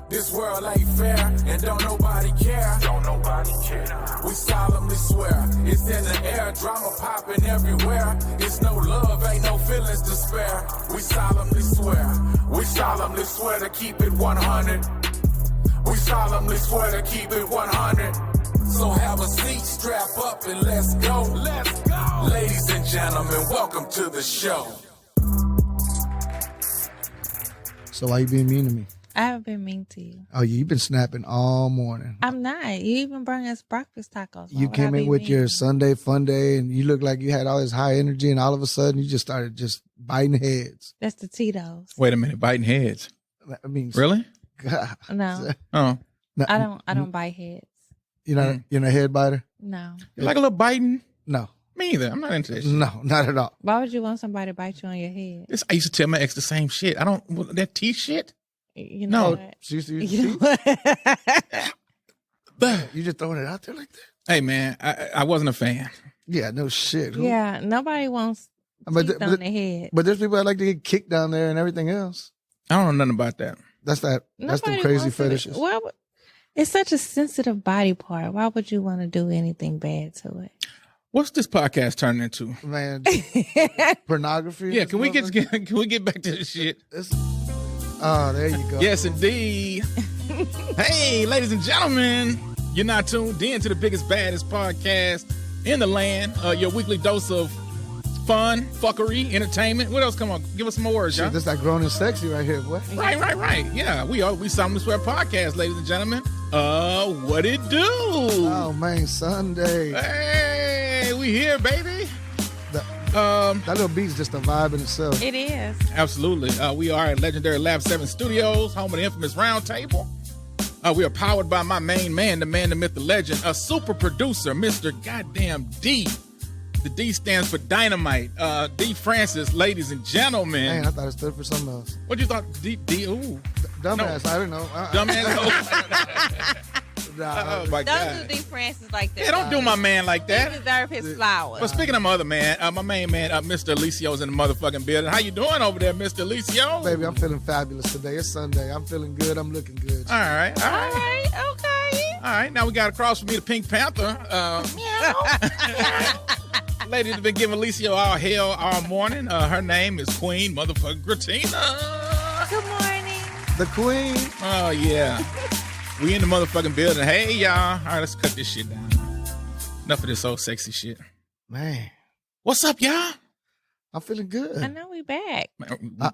This world ain't fair, and don't nobody care. We solemnly swear, it's in the air, drama popping everywhere. It's no love, ain't no feelings to spare. We solemnly swear to keep it 100. We solemnly swear to keep it 100. So have a seat, strap up, and let's go. Let's go. Ladies and gentlemen, welcome to the show. So why you being mean to me? I haven't been mean to you. Oh, you've been snapping all morning. I'm not. You even brought us breakfast tacos. You came in with your Sunday fun day, and you looked like you had all this high energy, and all of a sudden you just started just biting heads. That's the Tito's. Wait a minute, biting heads. I mean, really? God. No. Oh, No, I don't bite heads. You're not a head biter? No. You like a little biting? No. Me either. I'm not into that shit. No, not at all. Why would you want somebody to bite you on your head? I used to tell my ex the same shit. That teeth shit. You know No. what? She used to use You know teeth? what? You just throwing it out there like that? Hey man, I wasn't a fan. Yeah, no shit. Yeah, nobody wants teeth on their head. But there's people that like to get kicked down there and everything else. I don't know nothing about that. That's them Nobody crazy wants to- fetishes. It's such a sensitive body part. Why would you want to do anything bad to it? What's this podcast turning into? Man, pornography. Yeah, can we get back to this shit? Oh, there you go. Yes, indeed. Hey, ladies and gentlemen, you're not tuned in to the biggest, baddest podcast in the land. Your weekly dose of fun, fuckery, entertainment. What else? Come on, give us some more words, y'all. Shit, this that grown and sexy right here, boy. Right. Yeah, we Solemnly Swear podcast, ladies and gentlemen. What it do? Oh man, Sunday. Hey, we here, baby. That little beat's just a vibe in itself. It is. Absolutely. We are at Legendary Lab 7 Studios, home of the infamous Roundtable. We are powered by my main man, the myth, the legend, a super producer, Mr. Goddamn D. The D stands for Dynamite. D Francis, ladies and gentlemen. Man, I thought it stood for something else. What you thought? D? Ooh. Dumbass, No. I don't know. Dumbass. Oh my God. Don't do D. Francis like that. Yeah, don't do my man like He that. deserve his flowers. But speaking of my other man, my main man, Mr. Alicio's in the motherfucking building. How you doing over there, Mr. Alicio? Baby, I'm feeling fabulous today. It's Sunday. I'm feeling good. I'm looking good. All right. Okay. All right, now we got across from me the Pink Panther. Lady that's been giving Alicia all hell all morning. Her name is Queen Motherfucking Gratina. Good morning. The queen. Oh, yeah. We in the motherfucking building. Hey, y'all. All right, let's cut this shit down. Enough of this old sexy shit. Man, What's up, y'all? I'm feeling good. I know we back.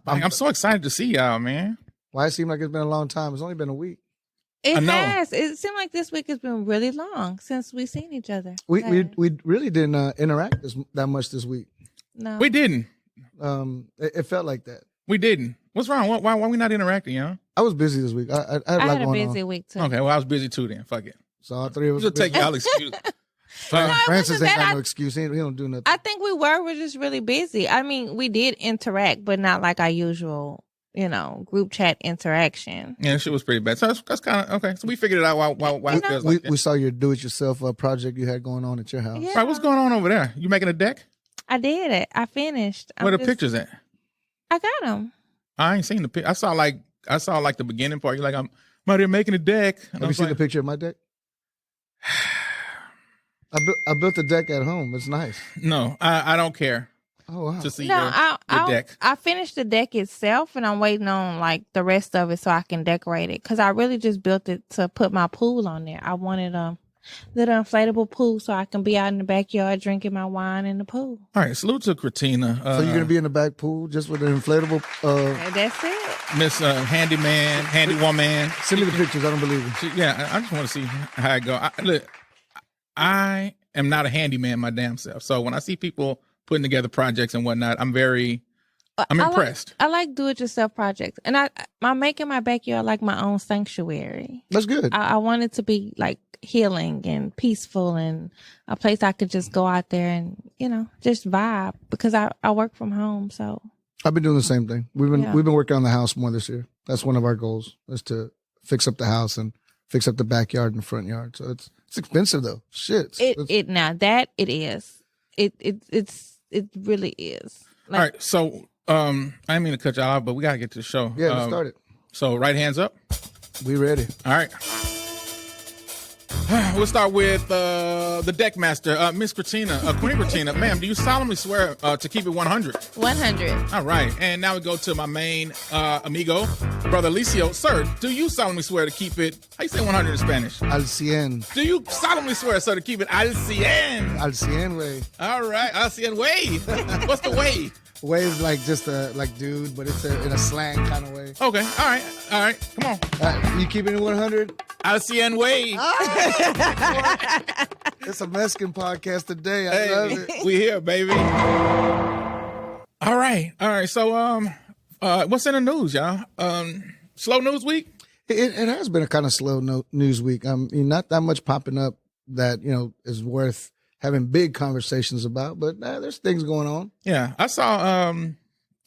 I'm so excited to see y'all, man. Why it seemed like it's been a long time? It's only been a week. It I know. has. It seemed like this week has been really long since we've seen each other. We really didn't interact that much this week. No. We didn't. It felt like that. We didn't. What's wrong? Why we not interacting, y'all? I was busy this week. I had a I lot had a going busy on. week too. Okay, well, I was busy too then. Fuck it. So all three of us. We'll take y'all excuse. Fine. it Francis wasn't ain't that. got no excuse. He don't do nothing. I think we're just really busy. I mean, we did interact, but not like our usual, group chat interaction. Yeah, shit was pretty bad. So that's kind of okay. So we figured it out why it feels like that. We saw your do-it-yourself project you had going on at your house. Yeah. Right, what's going on over there? You making a deck? I did it. I finished. Where the pictures at? I got them. I ain't seen the pic. I saw like the beginning part. You're like, I'm out here making a deck. And Have you seen the picture of my deck? I built a deck at home. It's nice. No, I don't care Oh wow. to see No, your deck. I finished the deck itself, and I'm waiting on like the rest of it so I can decorate it. Because I really just built it to put my pool on there. I wanted a little inflatable pool so I can be out in the backyard drinking my wine in the pool. All right, salute to Kratina. So you're gonna be in the back pool just with an inflatable. And that's it. Miss Handyman, Handywoman. Send me the pictures. I don't believe it. Yeah, I just want to see how it go. Look, I am not a handyman my damn self. So when I see people putting together projects and whatnot, I'm impressed. I like do-it-yourself projects, and I'm making my backyard like my own sanctuary. That's good. I want it to be like healing and peaceful, and a place I could just go out there and just vibe, because I work from home. So I've been doing the same thing. We've Yeah. been working on the house more this year. That's one of our goals, is to fix up the house and fix up the backyard and the front yard. So it's expensive though. Shit. it is. It really is. All right, so I didn't mean to cut y'all off, but we gotta get to the show. Yeah, let's start it. So right hands up. We ready. All right. We'll start with the deck master, Miss Christina, Queen Christina. Ma'am, do you solemnly swear to keep it 100? 100. All right. And now we go to my main amigo, Brother Alicio. Sir, do you solemnly swear to keep it, how you say 100 in Spanish? Al cien. Do you solemnly swear, sir, to keep it al cien? Al cien way. All right. Al cien way. What's the way? Way is like just a dude, but it's in a slang kind of way. Okay. All right. All right. Come on. You keeping it 100? Al cien way. It's a Mexican podcast today. I love it. We here, baby. All right. All right. So, what's in the news, y'all? Slow news week? It has been a kind of slow news week. Not that much popping up that, is worth having big conversations about, but there's things going on. Yeah. I saw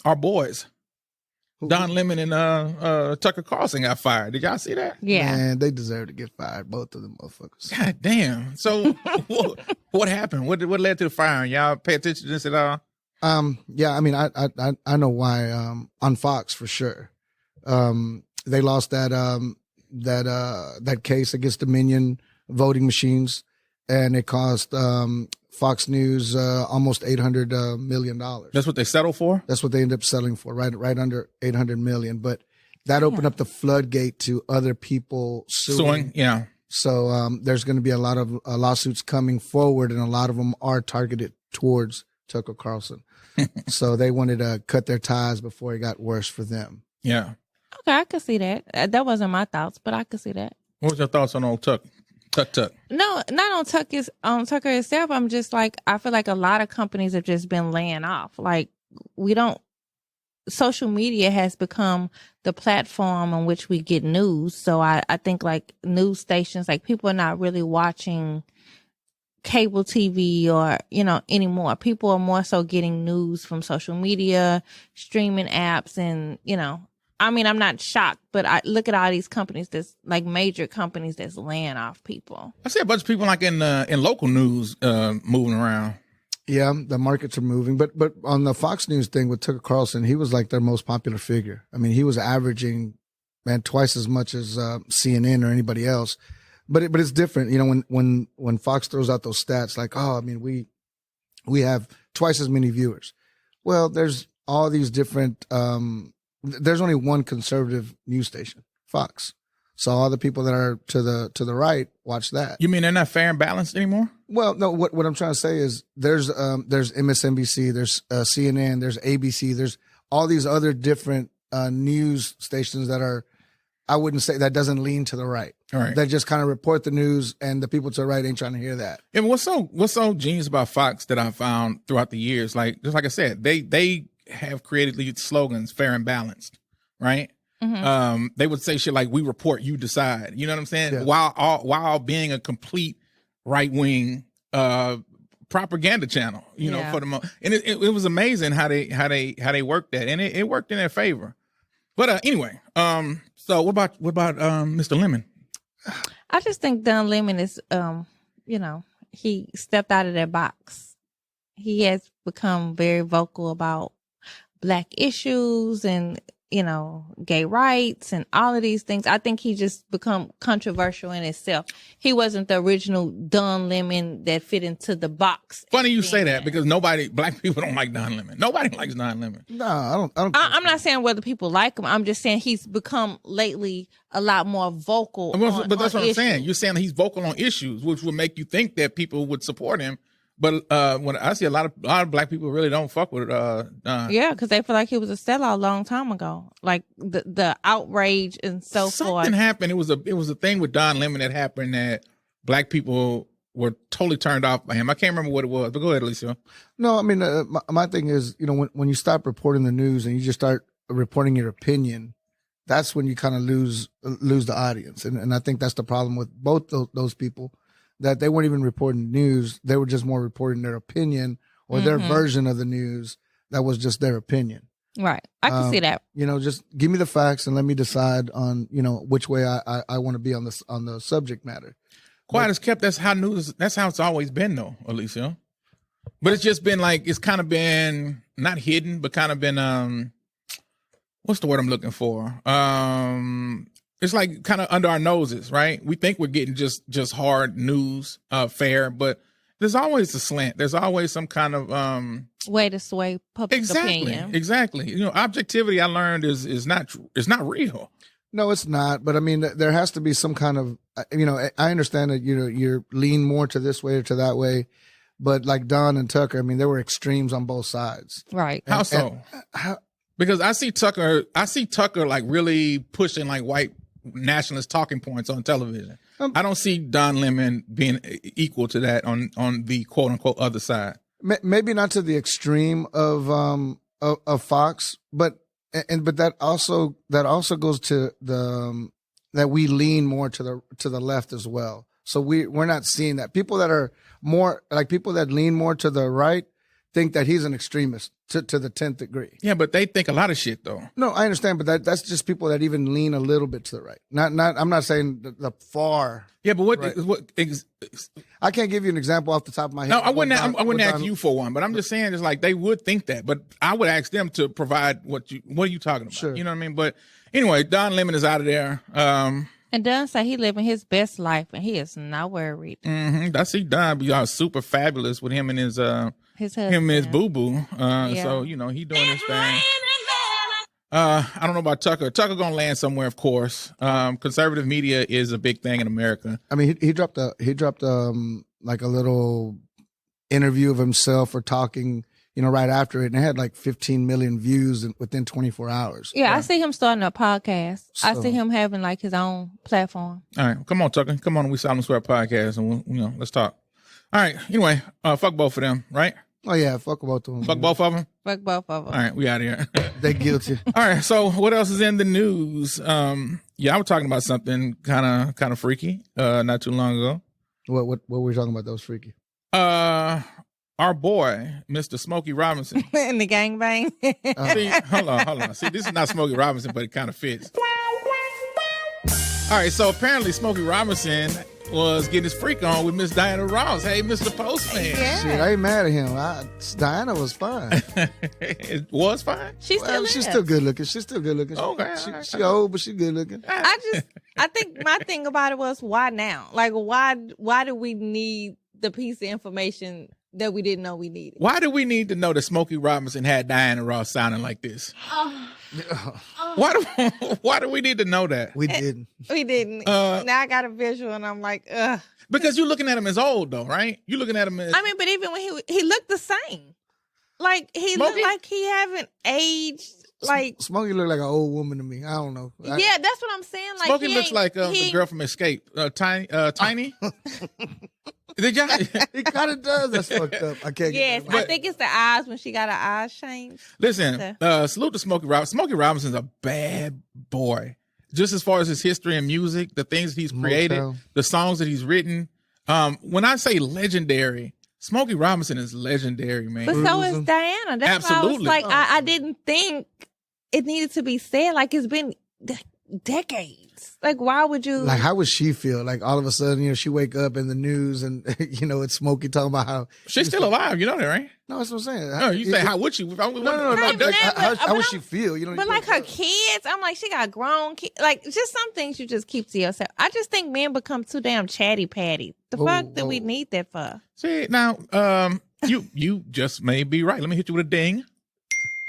our boys, Don Lemon and Tucker Carlson got fired. Did y'all see that? Yeah. Man, they deserve to get fired, both of them motherfuckers. God damn. So what happened? What led to the firing? Y'all pay attention to this at all? Yeah, I know why, on Fox for sure. They lost that case against Dominion voting machines, and it cost Fox News almost $800 million. That's what they settled for? That's what they ended up settling for, right under $800 million. But that opened up the floodgate to other people suing. Yeah. So there's going to be a lot of lawsuits coming forward, and a lot of them are targeted towards Tucker Carlson. So they wanted to cut their ties before it got worse for them. Yeah. Okay, I could see that. That wasn't my thoughts, but I could see that. What was your thoughts on old Tuck? Tuck. No, not on Tucker itself. I'm just like, I feel like a lot of companies have just been laying off. Like, social media has become the platform on which we get news. So I think like news stations, like people are not really watching cable TV or, anymore. People are more so getting news from social media, streaming apps, and, I'm not shocked, but I look at all these companies that's like major companies that's laying off people. I see a bunch of people like in local news moving around. Yeah, the markets are moving. But on the Fox News thing with Tucker Carlson, he was like their most popular figure. I mean, he was averaging, twice as much as CNN or anybody else. But it's different, when Fox throws out those stats like, we have twice as many viewers. Well, there's all these different. There's only one conservative news station, Fox. So all the people that are to the right watch that. You mean they're not fair and balanced anymore? Well, no. What I'm trying to say is there's MSNBC, there's CNN, there's ABC, there's all these other different news stations that are. I wouldn't say that doesn't lean to the right. All right. That just kind of report the news, and the people to the right ain't trying to hear that. And what's so genius about Fox that I found throughout the years, just like I said, they have created these slogans, fair and balanced, right? Mm-hmm. They would say shit like, "We report, you decide." You know what I'm saying? Yeah. While being a complete right wing propaganda channel, for the most. And it was amazing how they worked that, and it worked in their favor. But anyway, so what about Mr. Lemon? I just think Don Lemon is, he stepped out of that box. He has become very vocal about Black issues and, gay rights and all of these things. I think he just become controversial in itself. He wasn't the original Don Lemon that fit into the box. Funny you say that, because Black people don't like Don Lemon. Nobody likes Don Lemon. No, I don't. I'm not saying whether people like him. I'm just saying he's become lately a lot more vocal. But that's what I'm issues. saying. You're saying he's vocal on issues, which would make you think that people would support him. But when I see a lot of Black people really don't fuck with yeah, because they feel like he was a sellout a long time ago. Like the outrage and so forth. Something happened. It was a thing with Don Lemon that happened that Black people were totally turned off by him. I can't remember what it was, but go ahead, Alicia. No, I mean, my thing is, when you stop reporting the news and you just start reporting your opinion, that's when you kind of lose the audience. And I think that's the problem with both those people, that they weren't even reporting news. They were just more reporting their opinion or their version of the news that was just their opinion. Right. I can see that. Just give me the facts and let me decide on, which way I want to be on the subject matter. Quiet as kept. That's how it's always been, though, Alicia. But it's just been like, it's kind of been not hidden, but kind of been, what's the word I'm looking for? It's like kind of under our noses, right? We think we're getting just hard news, fair, but there's always a slant. There's always some kind of, way to sway public opinion. Exactly. You know, objectivity I learned is not real. No, it's not. But I mean, there has to be some kind of, you know, I understand that, you know, you're lean more to this way or to that way. But like Don and Tucker, I mean, there were extremes on both sides. Right. How so? Because I see Tucker like really pushing like white nationalist talking points on television. I don't see Don Lemon being equal to that on the quote unquote other side. Maybe not to the extreme of Fox, but that also goes to the that we lean more to the left as well. So we're not seeing that. People that are more like people that lean more to the right think that he's an extremist to the 10th degree. Yeah, but they think a lot of shit though. No, I understand, but that's just people that even lean a little bit to the right. Not I'm not saying the far. Yeah, but I can't give you an example off the top of my head. No, I wouldn't ask you for one, but I'm just saying it's like they would think that, but I would ask them to provide what are you talking about? Sure. You know what I mean? But anyway, Don Lemon is out of there. And Don say he living his best life and he is not worried. Mm-hmm. I see Don be all super fabulous with him and his husband. him and his boo-boo. Yeah. So, you know, he doing his thing. I don't know about Tucker. Tucker gonna land somewhere, of course. Conservative media is a big thing in America. I mean, he dropped like a little interview of himself or talking, you know, right after it, and it had like 15 million views within 24 hours. Yeah, I see him starting a podcast. I So- see him having like his own platform. All right, come on, Tucker. Come on, we Solemnly Swear podcast, and let's talk. All right. Anyway, fuck both of them, right? Oh yeah, fuck both of them. Fuck both of them. Fuck both of them. All right, we out of here. They guilty. All right. So what else is in the news? Yeah, I was talking about something kind of freaky, not too long ago. What were we talking about? That was freaky. Our boy, Mr. Smokey Robinson. In the gangbang. See, hold on. See, this is not Smokey Robinson, but it kind of fits. All right, so apparently Smokey Robinson was getting his freak on with Miss Diana Ross. Hey, Mr. Postman. Yeah. Shit, I ain't mad at him. Diana was fine. It was fine. She's still She's still good looking. Okay. She old, but she good looking. I think my thing about it was why now? Like why do we need the piece of information that we didn't know we needed? Why do we need to know that Smokey Robinson had Diana Ross sounding like this? Why do we need to know that? We didn't. We didn't. Now I got a visual and I'm like, ugh. Because you're looking at him as old, though, right? You're looking at him as... I mean, but even when he looked the same. Like he Smokey? looked like he haven't aged. Like Smokey looked like an old woman to me. I don't know. yeah, that's what I'm saying. Like Smokey he looks ain't- like the he- girl from Escape. Tiny? Did y'all... He kind of does. That's fucked up. I can't Yes, get that. I think it's the eyes when she got her eyes changed. Listen, salute to Smokey Robinson. Smokey Robinson's a bad boy. Just as far as his history in music, the things he's created, Motown. the songs that he's written. When I say legendary, Smokey Robinson is legendary, man. But so is Cruising. Diana. That's why I was Absolutely. like, I didn't think it needed to be said. Like it's been decades. Like why would you? Like, how would she feel? Like, all of a sudden, you know, she wake up in the news and, you know, it's Smokey talking about how... She's still alive, you know that, right? No, that's what I'm saying. No, you say, how would she? No. Right, Like, but how would I'm- she feel? You know, But like her kids, I'm like, she got grown kids. Like just some things you just keep to yourself. I just think men become too damn chatty patty. The fuck do we need that for? See, now, you just may be right. Let me hit you with a ding.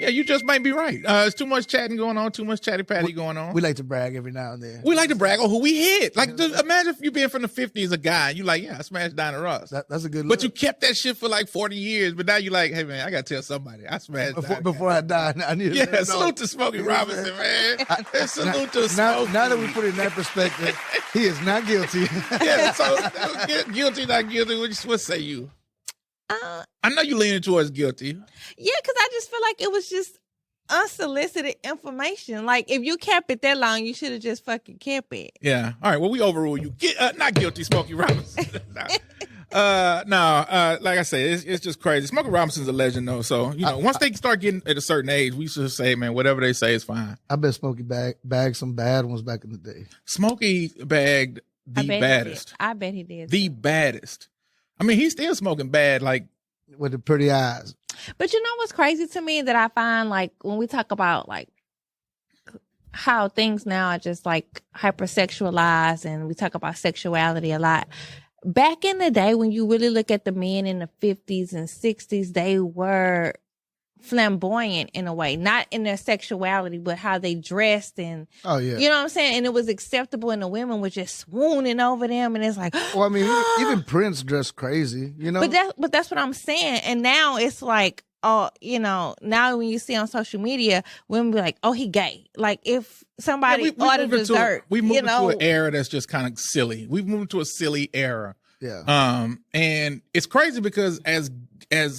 Yeah, you just might be right. There's too much chatting going on, too much chatty-patty going on. we like to brag every now and then. We like to brag on who we hit. Like, just imagine if you being from the 50s, a guy, and you like, yeah, I smashed Diana Ross. That's a good look. But you kept that shit for like 40 years, but now you like, hey, man, I got to tell somebody. I smashed Diana. Before I die, I need to let Yeah, them know. salute to Smokey Robinson, man. Salute to Now Smokey. that we put it in that perspective, he is not guilty. Yeah, so guilty, not guilty. What say you? I know you leaning towards guilty. Yeah, because I just feel like it was just unsolicited information. Like if you kept it that long, you should have just fucking kept it. Yeah. All right. Well, we overrule you. Not guilty, Smokey Robinson. Like I said, it's just crazy. Smokey Robinson's a legend, though. So once they start getting at a certain age, we should say, man, whatever they say is fine. I bet Smokey bagged some bad ones back in the day. Smokey bagged the baddest. I bet he did. The baddest. I mean, he's still smoking bad, like with the pretty eyes. But you know what's crazy to me that I find, like, when we talk about like how things now are just like hypersexualized and we talk about sexuality a lot. Back in the day, when you really look at the men in the 50s and 60s, they were flamboyant in a way, not in their sexuality, but how they dressed and, Oh yeah. you know what I'm saying? And it was acceptable, and the women were just swooning over them. And it's like, Well, I mean, even Prince dressed crazy, you know? but that's what I'm saying. And now it's like, oh, you know, now when you see on social media, women be like, oh, he gay. Like if somebody ordered dessert, we moved you know, into an era that's just kind of silly. We've moved to a silly era. Yeah. And it's crazy because as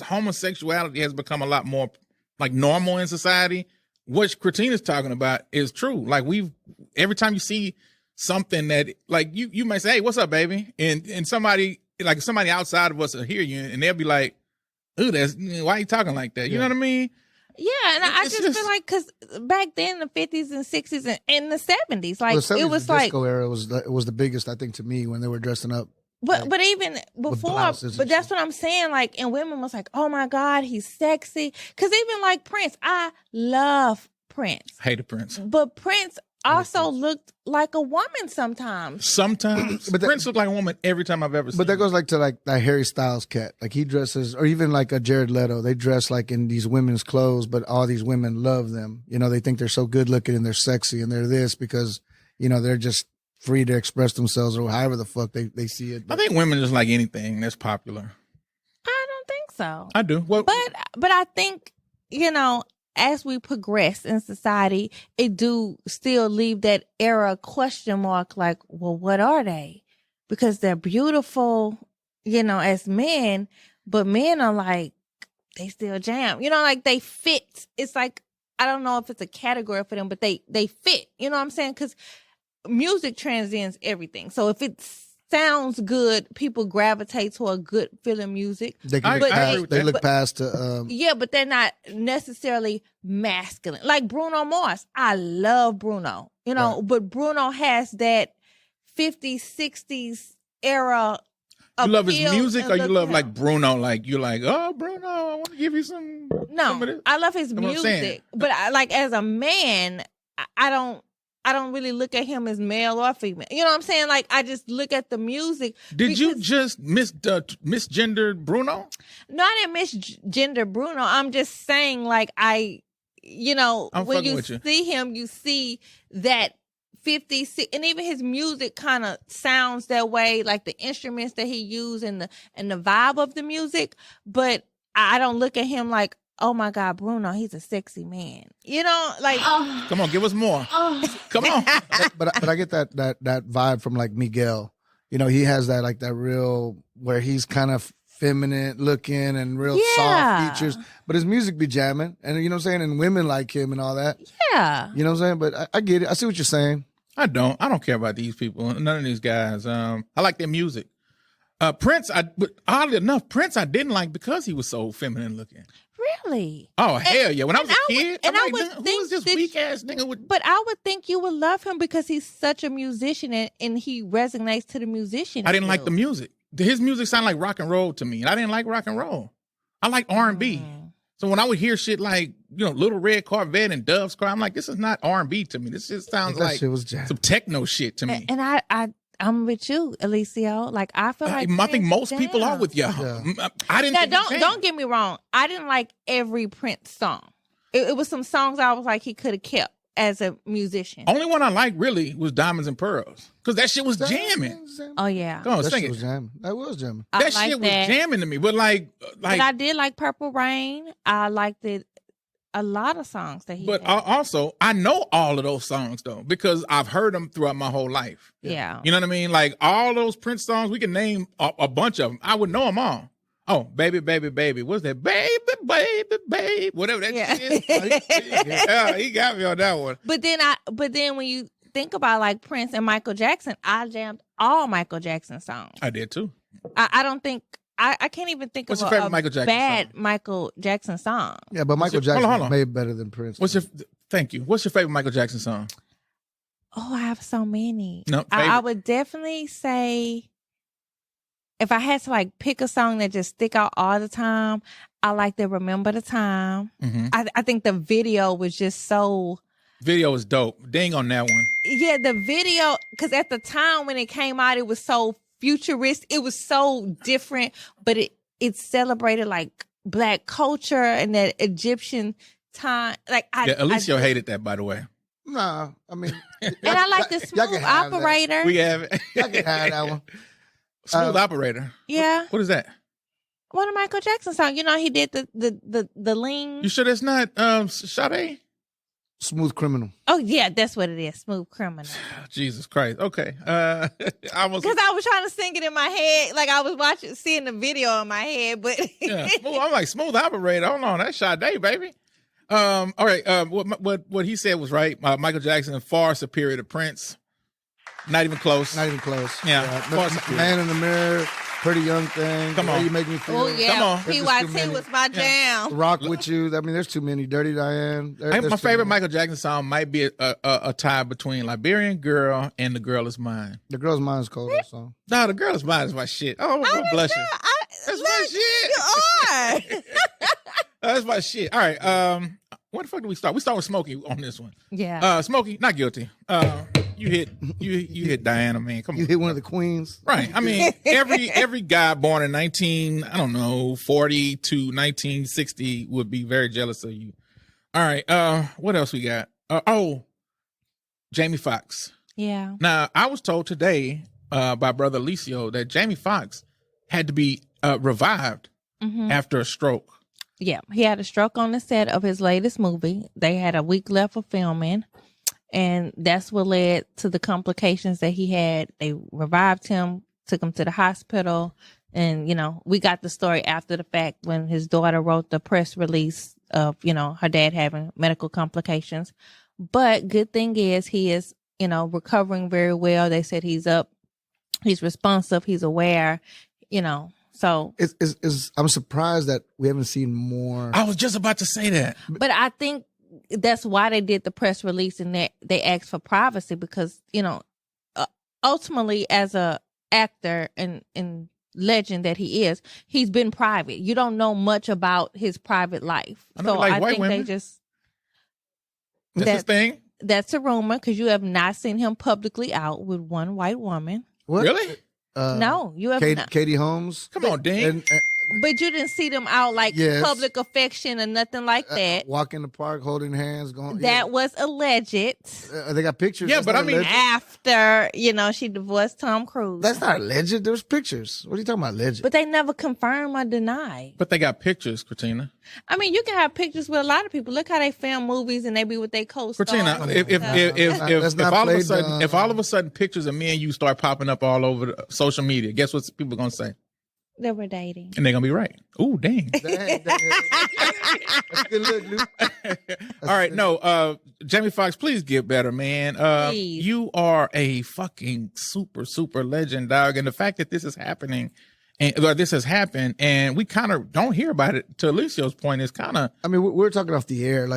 homosexuality has become a lot more like normal in society, what Christina's talking about is true. Like every time you see something that like you might say, hey, what's up, baby? And somebody outside of us will hear you and they'll be like, ooh, why are you talking like that? You know what I mean? Yeah, and I just feel like because back then, the 50s and 60s and the 70s, like Well, the 70s, it was the like disco era was the biggest, I think, to me when they were dressing up. But even before, blouses but and that's shit. what I'm saying. Like, and women was like, "Oh my God, he's sexy." Because even like Prince, I love Prince, Hated Prince. but Prince also looked like a woman sometimes. Sometimes, but Prince looked like a woman every time I've ever seen. But that goes like to like that Harry Styles cat. Like he dresses, or even like a Jared Leto. They dress like in these women's clothes, but all these women love them. You know, they think they're so good looking and they're sexy and they're this because you know they're just free to express themselves or however the fuck they see it. I think women just like anything that's popular. I don't think so. I do. Well, But I think, you know, as we progress in society, it do still leave that era question mark like, well, what are they? Because they're beautiful, you know, as men, but men are like, they still jam. You know, like they fit. It's like, I don't know if it's a category for them, but they fit. You know what I'm saying? Because music transcends everything. So if it sounds good, people gravitate to a good feeling music. They look past. Yeah, but they're not necessarily masculine. Like Bruno Mars. I love Bruno. You know, Right. but Bruno has that 50s, 60s era. you love his appeal music, and or you look love at like him. Bruno? Like you're like, oh, Bruno, I want to give you some. some of No, this. I love his That's what I'm saying. music, but like as a man, I don't really look at him as male or female. You know what I'm saying? Like I just look at the music. Did you because- just misgender Bruno? No, I didn't misgender Bruno. I'm just saying, like I'm when fucking you with you. see him, you see that 50, and even his music kind of sounds that way, like the instruments that he used and the vibe of the music. But I don't look at him like, oh my God, Bruno, he's a sexy man. You know, like Come on, give us more. Come on. but I get that vibe from like Miguel. You know, he has that like that real where he's kind of feminine looking and real Yeah. soft features, but his music be jamming, and you know what I'm saying, and women like him and all that. yeah. You know what I'm saying? But I get it. I see what you're saying. I don't care about these people. None of these guys. I like their music. Prince, but oddly enough, Prince I didn't like because he was so feminine looking. Really? Oh hell yeah! When I was a and I would- kid, and I'm I like, would who think is this that weak ass nigga with? But I would think you would love him because he's such a musician and he resonates to the musician. I didn't like the music. His music sounded like rock and roll to me, and I didn't like rock and roll. I like R&B. So when I would hear shit like Little Red Corvette and Dove's Car, I'm like, this is not R&B to me. This just sounds That like shit was jamming. some techno shit to me. And I'm with you, Alicio. Like I feel like I think Prince most people are jams. with y'all. Yeah. I didn't. Now think he don't jammed. get me wrong. I didn't like every Prince song. It was some songs I was like he could have kept as a musician. Only one I liked really was Diamonds and Pearls because that shit was jamming. Oh yeah, Come on, That sing shit it. was jamming. That was jamming. I That like shit was that. jamming to me. But like But I did like Purple Rain. I liked it. A lot of songs that he. But had. also, I know all of those songs though because I've heard them throughout my whole life. yeah. You know what I mean? Like all those Prince songs, we can name a bunch of them. I would know them all. Oh, baby, baby, baby. What's that? Baby, baby, baby. Whatever that Yeah. shit is. Yeah, he got me on that one. But then when you think about like Prince and Michael Jackson, I jammed all Michael Jackson songs. I did too. I don't think I can't even think What's of your favorite a Michael Jackson bad song? Michael Jackson song. Yeah, but Michael your- Jackson hold on. was made better than Prince. Thank you. What's your favorite Michael Jackson song? Oh, I have so many. No, I favorite. would definitely say if I had to like pick a song that just stick out all the time, I like to Remember the Time. Mm-hmm. I think the video was just so. Video was dope. Ding on that one. Yeah, the video, because at the time when it came out, it was so futuristic. It was so different, but it celebrated like Black culture and that Egyptian time. Like Alicia hated that, by the way. Nah, I mean, and I like the Smooth Operator. We have it. Y'all can have that one. Smooth Operator. Yeah. What is that? One of Michael Jackson's songs. You know, he did the lean. You sure that's not Sade? Smooth Criminal. Oh yeah, that's what it is. Smooth Criminal. Jesus Christ. Okay. Because I was trying to sing it in my head, like I was seeing the video in my head, but yeah, I'm like Smooth Operator. Hold on, that's Sade, baby. All right. What he said was right. Michael Jackson far superior to Prince. Not even close. Not even close. Yeah. Far superior. Man in the Mirror, Pretty Young Thing. Come The on. Way You Make Me Feel. oh yeah, Come on. PYT was my jam. Rock With You. I mean, there's too many. Dirty Diane. I think my favorite Michael Jackson song might be a tie between Liberian Girl and The Girl Is Mine. The Girl's Mind's cold, that song. No, The Girl Is Mine is my shit. Oh, bless you. That's my shit. You are. That's my shit. All right. Where the fuck do we start? We start with Smokey on this one. Yeah. Smokey, not guilty. You hit Diana, man. Come on. You hit one of the queens. Right. I mean, every guy born in 40 to 1960 would be very jealous of you. All right. What else we got? Jamie Foxx. Yeah. Now, I was told today by Brother Alicio that Jamie Foxx had to be revived after a stroke. Yeah. He had a stroke on the set of his latest movie. They had a week left of filming. And that's what led to the complications that he had. They revived him, took him to the hospital. And, we got the story after the fact when his daughter wrote the press release of, her dad having medical complications. But good thing is he is, recovering very well. They said he's up, he's responsive, he's aware, so. I'm surprised that we haven't seen more. I was just about to say that. But I think that's why they did the press release and that they asked for privacy because, ultimately as a actor and legend that he is, he's been private. You don't know much about his private life. So I think women. they just... That's his thing? That's a rumor because you have not seen him publicly out with one white woman. What? Really? No, you have not. Katie Holmes. Come on, Ding. But you didn't see them out like public affection or nothing like that. Walk in the park, holding hands, going. That was alleged. They got pictures. Yeah, That's but I not mean, alleged. After, she divorced Tom Cruise. That's not alleged. There's pictures. What are you talking about, alleged? But they never confirm or deny. But they got pictures, Christina. I mean, you can have pictures with a lot of people. Look how they film movies and they be with their co-stars. Christina, if all of a sudden pictures of me and you start popping up all over the social media, guess what people are gonna say? They were dating. And they're gonna be right. Ooh, dang. That's a good look, Luke. All right, no, Jamie Foxx, please get better, man. Please. You are a fucking super legend, dog. And the fact that this is happening, this has happened, and we kind of don't hear about it. To Alicio's point, is kind of. I mean, we're talking off the air.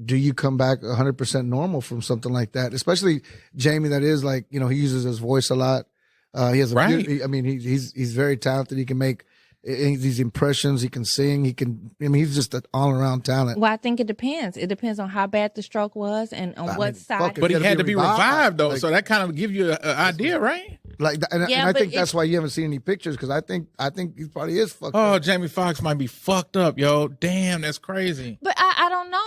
Do you come back 100% normal from something like that? Especially Jamie, that is he uses his voice a lot. He has he's very talented. He can make these impressions. He can sing. He's just an all around talent. Well, I think it depends. It depends on how bad the stroke was and on what side. But he had to be revived though, so that kind of give you an idea, right? And I think that's why you haven't seen any pictures because I think he probably is fucked up. Oh, Jamie Foxx might be fucked up, yo. Damn, that's crazy. But I don't know.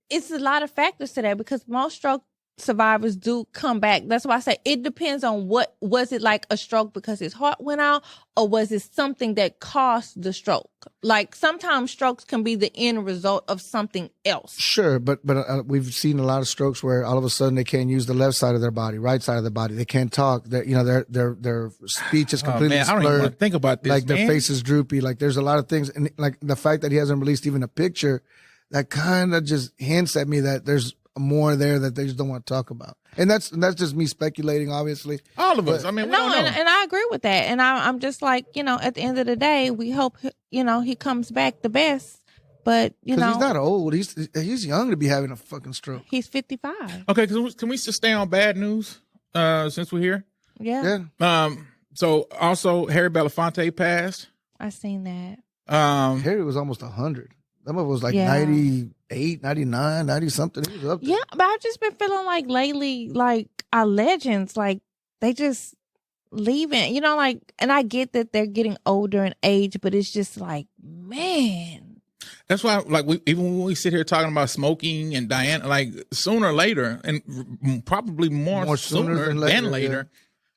It's a lot of factors to that because most stroke survivors do come back. That's why I say it depends on what was it like a stroke because his heart went out or was it something that caused the stroke? Like sometimes strokes can be the end result of something else. Sure, but we've seen a lot of strokes where all of a sudden they can't use the left side of their body, right side of their body. They can't talk. Their speech is completely I don't slurred. even want to think about this. Their face is droopy. There's a lot of things, and the fact that he hasn't released even a picture, that kind of just hints at me that there's more there that they just don't want to talk about. And that's just me speculating, obviously. All of us. I mean, we don't know. And I agree with that. And I'm just at the end of the day, we hope, he comes back the best. But, he's not old. He's young to be having a fucking stroke. He's 55. Okay, can we just stay on bad news since we're here? Yeah. So also Harry Belafonte passed. I seen that. Harry was almost 100. That mother was like Yeah. 98, 99, 90 something. He was up there. Yeah, but I've just been feeling like lately, like our legends, like they just leaving, you know, like, and I get that they're getting older in age, but it's just like, man. That's why, like, even when we sit here talking about smoking and Diana, like sooner or later, and probably more sooner than later.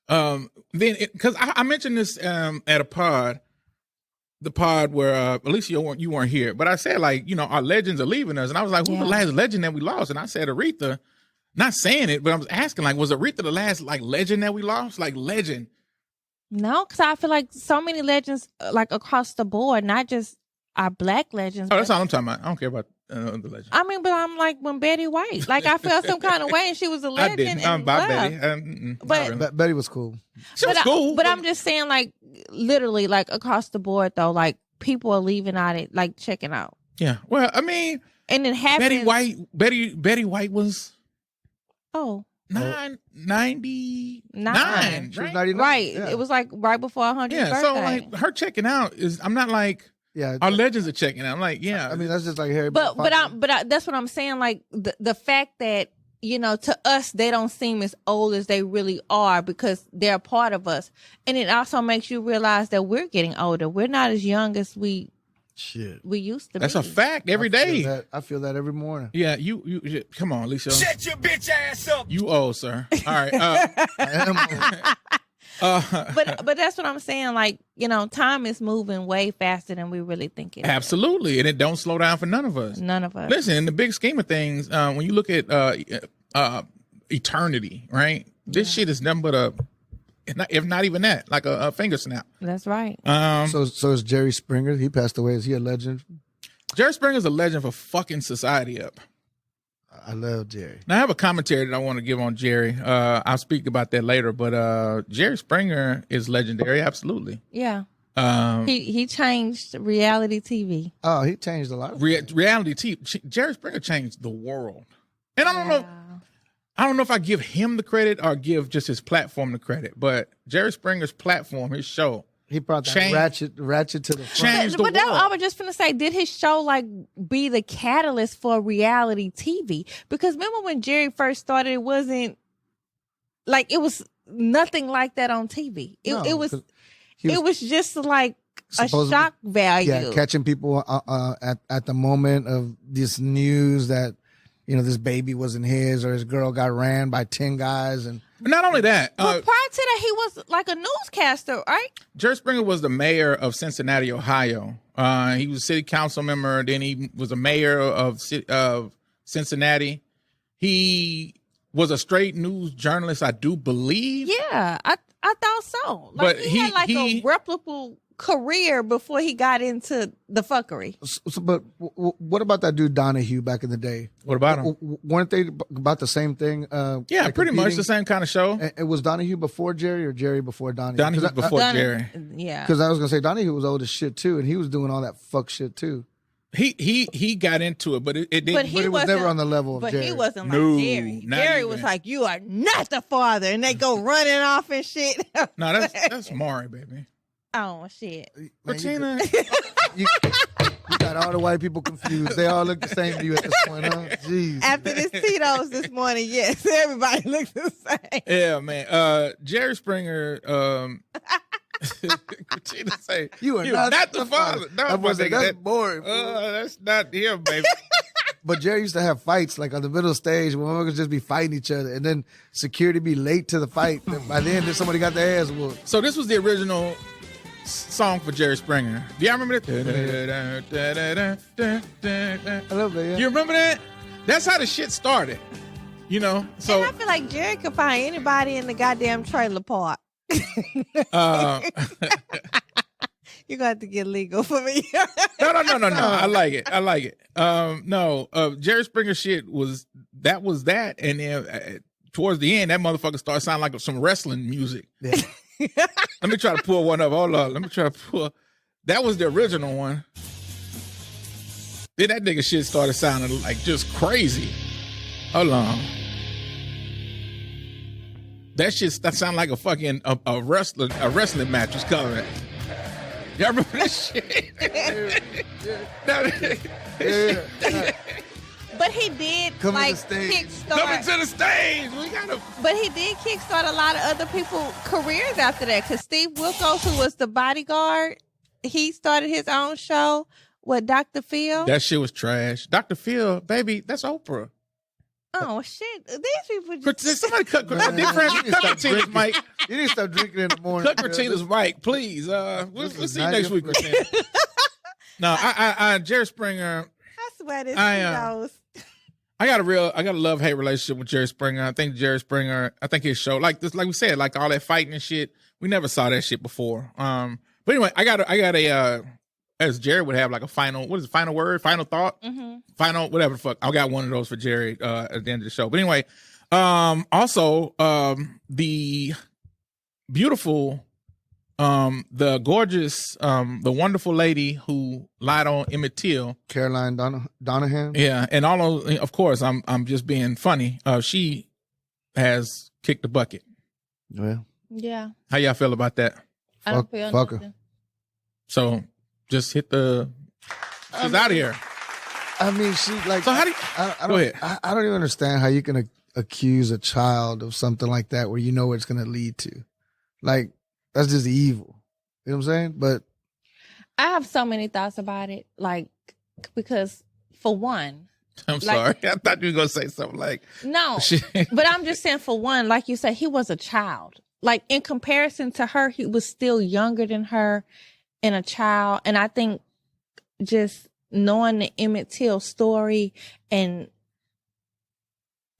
Then, because I mentioned this at a pod, the pod where at least you weren't here, but I said, like, you know, our legends are leaving us, and I was like, who's the last legend that we lost? And I said Aretha. Not saying it, but I was asking, like, was Aretha the last like legend that we lost? Like legend? No, because I feel like so many legends, like across the board, not just our black legends. Oh, that's all I'm talking about. I don't care about the legend. I mean, but I'm like when Betty White, like I felt some kind of way, and she was a legend. I didn't. And By left. Betty. But Betty was cool. She was cool. But I'm just saying, like, literally, like across the board, though, like people are leaving out it, like checking out. Yeah. Well, I mean, and it happens. Betty White was 99. She was Right? 99. Right. Yeah. It was like right before 100th Yeah. birthday. So like her checking out is, I'm not like Yeah. our legends are checking out. I'm like, yeah. I mean, that's just like Harry. But Belafonte. that's what I'm saying. Like the fact that, you know, to us they don't seem as old as they really are because they're a part of us, and it also makes you realize that we're getting older. We're not as young as we used to. That's be. a fact every day. I feel that every morning. Yeah, you come on, Lisa. Shut your bitch ass up. You old, sir. All right. I am. But that's what I'm saying. Like, you know, time is moving way faster than we really think it is. Absolutely, and it don't slow down for none of us. None of us. Listen, in the big scheme of things, when you look at eternity, right? This shit is nothing but if not even that, like a finger snap. That's right. So is Jerry Springer. He passed away. Is he a legend? Jerry Springer's a legend for fucking society up. I love Jerry. Now, I have a commentary that I want to give on Jerry. I'll speak about that later, but Jerry Springer is legendary, absolutely. Yeah. He changed reality TV. Oh, he changed a lot. Reality TV. Jerry Springer changed the world. And I don't know if I give him the credit or give just his platform the credit, but Jerry Springer's platform, his show, he brought that ratchet to the front. changed the But world. I was just gonna say, did his show like be the catalyst for reality TV? Because remember when Jerry first started, it wasn't like, it was nothing like that on TV. It was just like a shock value. Yeah, catching people at the moment of this news that, you know, this baby wasn't his, or his girl got ran by 10 guys. And not only that, but prior to that, he was like a newscaster, right? Jerry Springer was the mayor of Cincinnati, Ohio. He was a city council member. Then he was a mayor of Cincinnati. He was a straight news journalist, I do believe. Yeah, I thought so. Like, But he had like a reputable career before he got into the fuckery. but what about that dude Donahue back in the day? What about him? Weren't they about the same thing? Yeah, like pretty much competing? the same kind of show. And was Donahue before Jerry or Jerry before Donahue? Donahue was before Jerry. Yeah. Because I was gonna say Donahue was old as shit too, and he was doing all that fuck shit too. He got into it, but it didn't. But it was never on the level of Jerry. But he wasn't No, like Jerry. not Jerry even. was like, "You are not the father," and they go running off and shit. No, that's Maury, baby. Oh shit! Man, Regina. you got all the white people confused. They all look the same to you at this point, huh? Jeez. After this Tito's this morning, yes, everybody looks the same. Yeah, man. Jerry Springer. Regina say You are not the father. No, That my was nigga, that's boring. fool. that's not him, baby. But Jerry used to have fights like on the middle stage when motherfuckers just be fighting each other, and then security be late to the fight. And by then, somebody got their ass whooped. So this was the original song for Jerry Springer. Do y'all remember that? I love that. Yeah. You remember that? That's how the shit started. You know? So And I feel like Jerry could find anybody in the goddamn trailer park. You're gonna have to get legal for me. No. I like it. Jerry Springer shit was that, and then towards the end, that motherfucker started sounding like some wrestling music. Yeah. Let me try to pull one up. Hold on. Let me try to pull. That was the original one. Then that nigga shit started sounding like just crazy. Hold on. That sound like a fucking a wrestling match was coming. Y'all remember this shit? But he did Coming to the stage. Coming kickstart. to the stage. We gotta. But he did kickstart a lot of other people's careers after that. Because Steve Wilkos, who was the bodyguard, he started his own show with Dr. Phil. That shit was trash. Dr. Phil, baby, that's Oprah. Oh shit! These people just Somebody cut Christina's mic. You need to stop drinking in the morning. Cut Christina's mic, please. We'll see you next week, Christina. No, I Jerry Springer. I swear this knows. I got a love-hate relationship with Jerry Springer. I think his show, like we said, like all that fighting and shit, we never saw that shit before. But anyway, I got a as Jerry would have like a final word, final thought, final whatever the fuck. I got one of those for Jerry at the end of the show. But anyway, also the beautiful, the gorgeous, the wonderful lady who lied on Emmett Till, Caroline Donahan. yeah, and all of course I'm just being funny. She has kicked the bucket. Well, Yeah, How y'all feel about that? I don't feel fuck her. nothing. So just hit the. She's out of here. I mean, she like. So how do you, I go don't, ahead. I don't even understand how you can accuse a child of something like that where you know what it's going to lead to. Like, that's just evil. You know what I'm saying? But I have so many thoughts about it. Like, because for one, I'm sorry. I thought you were gonna say something like no, she, but I'm just saying for one, like you said, he was a child. Like in comparison to her, he was still younger than her and a child. And I think just knowing the Emmett Till story and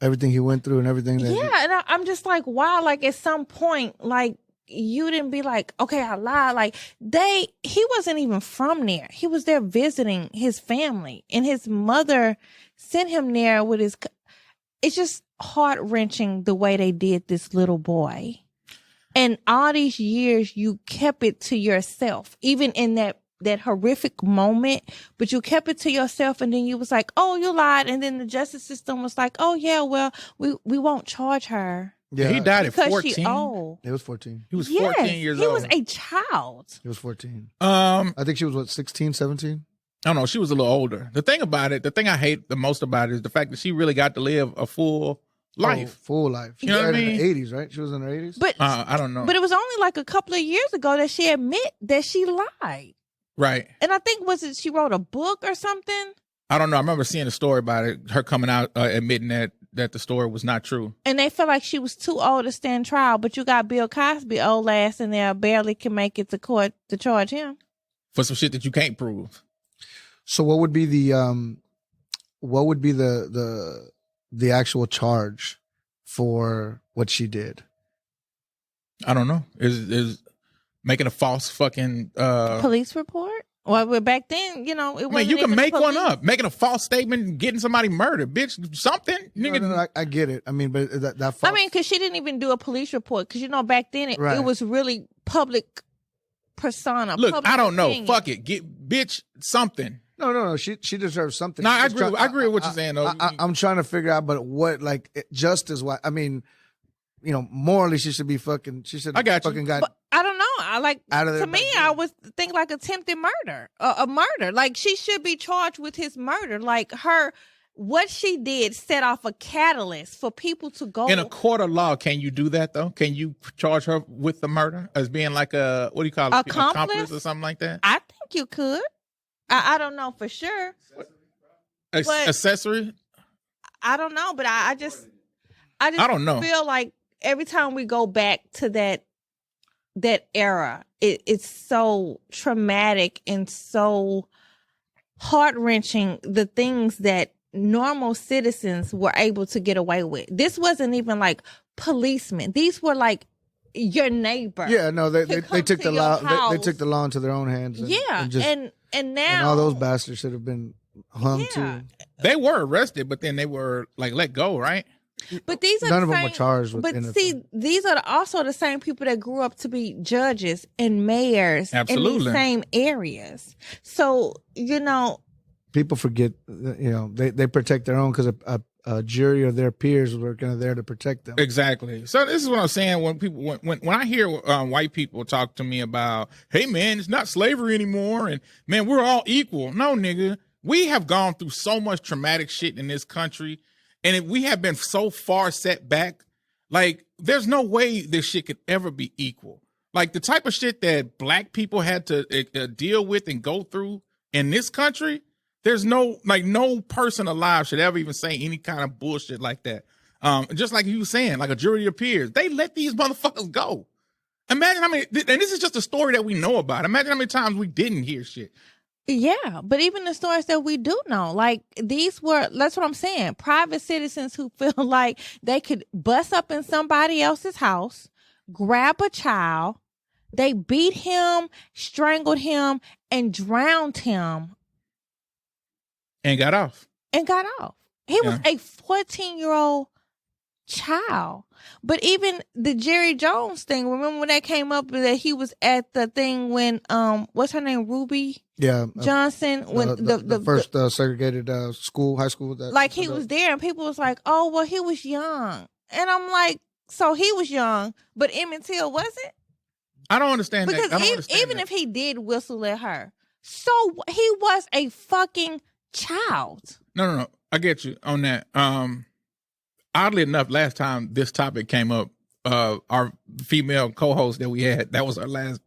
everything he went through and everything that. yeah, and I'm just like, wow, like at some point, like you didn't be like, okay, I lied. Like he wasn't even from there. He was there visiting his family and his mother sent him there with it's just heart-wrenching the way they did this little boy. And all these years you kept it to yourself, even in that horrific moment, but you kept it to yourself and then you was like, oh, you lied. And then the justice system was like, oh yeah, well, we won't charge her. Yeah, he died at Because 14. she old. It was 14. He was Yes, 14 years he old. was a child. It was 14. I I think she was what, 16, 17? don't know. She was a little older. The thing I hate the most about it is the fact that she really got to live a full life. Oh, full life. She You know what I died in mean? the 80s, right? She was in her 80s? But I don't know. but it was only like a couple of years ago that she admit that she lied. Right. And I think she wrote a book or something? I don't know. I remember seeing a story about it. Her coming out admitting that the story was not true. And they felt like she was too old to stand trial, but you got Bill Cosby old ass in there barely can make it to court to charge him. For some shit that you can't prove. So what would be the actual charge for what she did? I don't know. Is making a false fucking Police report? Well, back then, it I wasn't mean, you can even make one police. up. Making a false statement and getting somebody murdered. Bitch, something. Nigga, No, I get it. I mean, but that false, I mean, because she didn't even do a police report. Because, back then Right. it was really public persona. look, public I don't know. opinion. Fuck it. Get bitch something. No. She deserves something. No, I She's agree. I agree with what you're saying though. I'm trying to figure out, but what, like, justice? Why? I mean, morally, she should be fucking. She should. I got you. fucking got. But I don't know. I like Out of there to me, back then. I was think like attempted murder, a murder. Like she should be charged with his murder. Like what she did set off a catalyst for people to go. In a court of law, can you do that though? Can you charge her with the murder as being like a what do you call it? Accomplice? Or something like that? I think you could. I don't know for sure. But- Accessory? I don't know, but I just I don't know. feel like every time we go back to that era, it's so traumatic and so heart-wrenching, the things that normal citizens were able to get away with. This wasn't even like policemen. These were like your neighbor. Yeah, no, they come took to the your law. They house. took the law into their own hands. And now and all those bastards should have been hung Yeah. too. They were arrested, but then they were like let go, right? But these are None the of them same, were charged with But anything. see, these are also the same people that grew up to be judges and mayors in Absolutely. these same areas. So People forget. They protect their own because a jury or their peers were kind of there to protect them. Exactly. So this is what I'm saying. When I hear white people talk to me about, hey man, it's not slavery anymore, and man, we're all equal. No, nigga, we have gone through so much traumatic shit in this country, and we have been so far set back. Like, there's no way this shit could ever be equal. Like the type of shit that black people had to deal with and go through in this country. There's no person alive should ever even say any kind of bullshit like that. Just like you were saying, like a jury of peers, they let these motherfuckers go. Imagine how many, and this is just a story that we know about. Imagine how many times we didn't hear shit. Yeah, but even the stories that we do know, like that's what I'm saying. Private citizens who feel like they could bust up in somebody else's house, grab a child, they beat him, strangled him, and drowned him. And got off. He was a 14-year-old child. But even the Jerry Jones thing, remember when that came up that he was at the thing when what's her name, Ruby Johnson, when the first segregated high school like he was there, and people was like, oh well, he was young, and I'm like, so he was young, but Emmett Till wasn't. I don't understand because that. Even if he did whistle at her, so he was a fucking child. No. I get you on that. Oddly enough, last time this topic came up, our female co-host that we had, that was our last.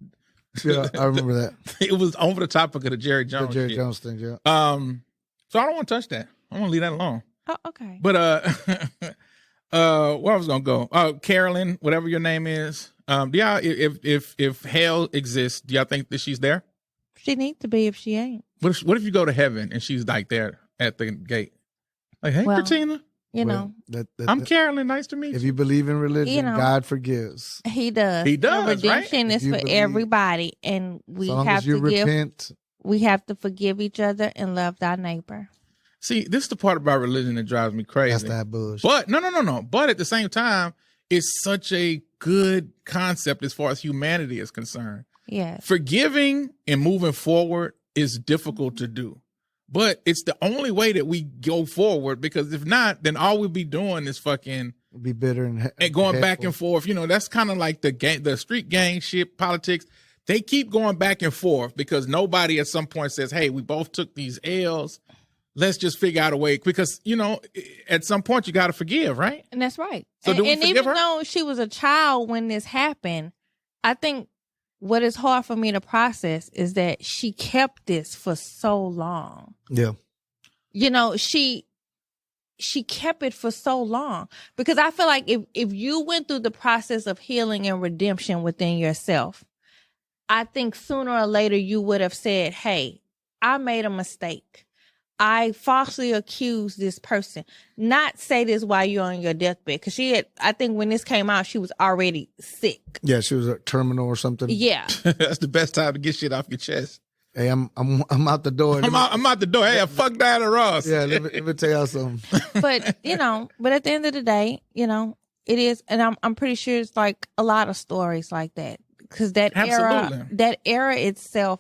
Yeah, I remember that. It was over the topic of the Jerry Jones. Jones thing, yeah. So I don't want to touch that. I want to leave that alone. Oh, okay. But where I was gonna go? Carolyn, whatever your name is. Do y'all, if hell exists, do y'all think that she's there? She needs to be if she ain't. What if you go to heaven and she's like there at the gate? Like, hey, Katina. You know, I'm Carolyn. Nice to meet you. If you believe in religion, God forgives. He does. He does. Redemption right? is for everybody, and we have to repent. We have to forgive each other and love thy neighbor. See, this is the part about religion that drives me crazy. That's that bullshit. But no. But at the same time, it's such a good concept as far as humanity is concerned. Yeah. Forgiving and moving forward is difficult to do. But it's the only way that we go forward, because if not, then all we'll be doing is fucking be bitter and going back and forth. You know, that's kind of like the street gang shit, politics. They keep going back and forth because nobody at some point says, hey, we both took these L's. Let's just figure out a way, because, you know, at some point you got to forgive, right? And that's right. So do we forgive even her? Though she was a child when this happened, I think what is hard for me to process is that she kept this for so long. Yeah. You know, she kept it for so long, because I feel like if you went through the process of healing and redemption within yourself, I think sooner or later you would have said, hey, I made a mistake. I falsely accused this person. Not say this while you're on your deathbed, because I think when this came out, she was already sick. Yeah, she was a terminal or something. Yeah. That's the best time to get shit off your chest. Hey, I'm out the door. I'm out the door. Hey, fuck Diana Ross. Yeah, let me tell y'all something. But, you know, at the end of the day, you know, it is, and I'm pretty sure it's like a lot of stories like that, because that era itself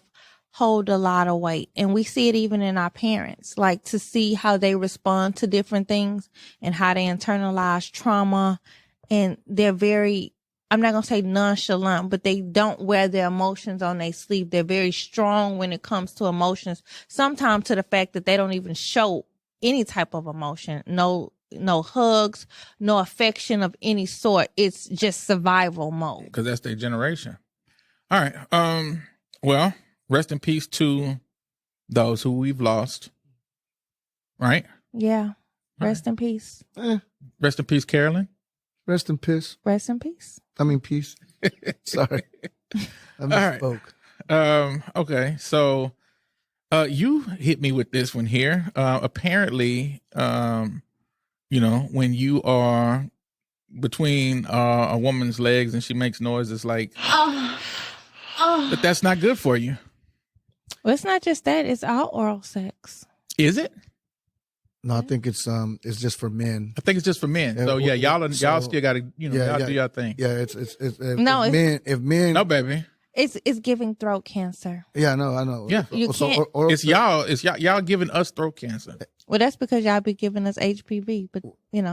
hold a lot of weight, and we see it even in our parents, like to see how they respond to different things and how they internalize trauma, and they're very, I'm not gonna say nonchalant, but they don't wear their emotions on their sleeve. They're very strong when it comes to emotions, sometimes to the fact that they don't even show any type of emotion. No hugs, no affection of any sort. It's just survival mode, because that's their generation. All right. Well, rest in peace to those who we've lost. Right? Yeah. Rest in peace. Rest in peace, Carolyn. Rest in peace. Rest in peace. I mean, peace. Sorry. I misspoke. Right. Okay. So you hit me with this one here. Apparently, you know, when you are between a woman's legs and she makes noises like, but that's not good for you. Well, it's not just that; it's all oral sex. Is it? No, I think it's just for men. I think it's just for men. So yeah, y'all still got to, you know, y'all do your thing. Yeah, it's if men. No, baby. It's giving throat cancer. Yeah, I know. Yeah, you so can't. Oral it's y'all giving us throat cancer. Well, that's because y'all be giving us HPV, but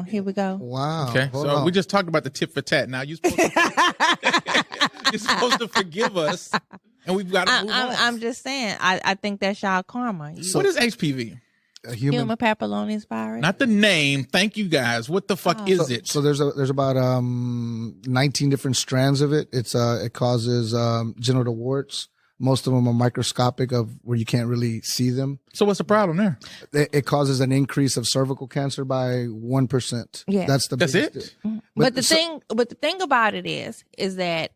here we go. Wow. Okay, Hold so on. we just talked about the tit for tat. Now you're supposed to forgive us, and we've got to move on. I'm just saying. I think that's y'all karma. What is HPV? A human. papillomavirus virus. Not the name. Thank you guys. What the fuck is it? So there's about 19 different strands of it. It causes genital warts. Most of them are microscopic, of where you can't really see them. So what's the problem there? It causes an increase of cervical cancer by 1%. Yeah. That's That's biggest. it? But the thing about it is that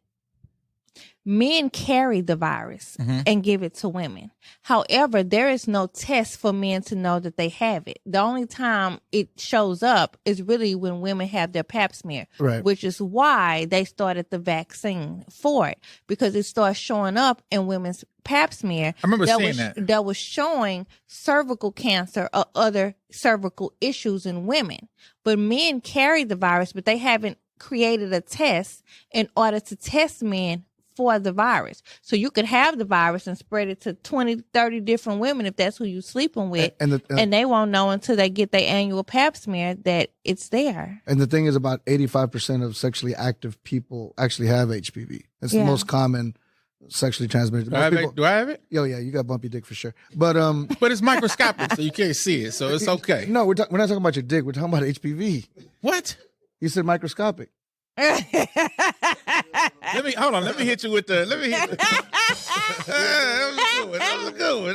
men carry the virus and give it to women. However, there is no test for men to know that they have it. The only time it shows up is really when women have their pap smear, Right. which is why they started the vaccine for it, because it starts showing up in women's pap smear. I remember seeing that. That was showing cervical cancer or other cervical issues in women. But men carry the virus, but they haven't created a test in order to test men for the virus. So you could have the virus and spread it to 20, 30 different women if that's who you're sleeping with. And they won't know until they get their annual pap smear that it's there. And the thing is, about 85% of sexually active people actually have HPV. It's the Yeah. most common sexually transmitted. Do I have it? Oh yeah, you got bumpy dick for sure. But But it's microscopic, so you can't see it, so it's okay. no, we're not talking about your dick. We're talking about HPV. What? You said microscopic. Let me hit you with the. Let me hit. That was a good one.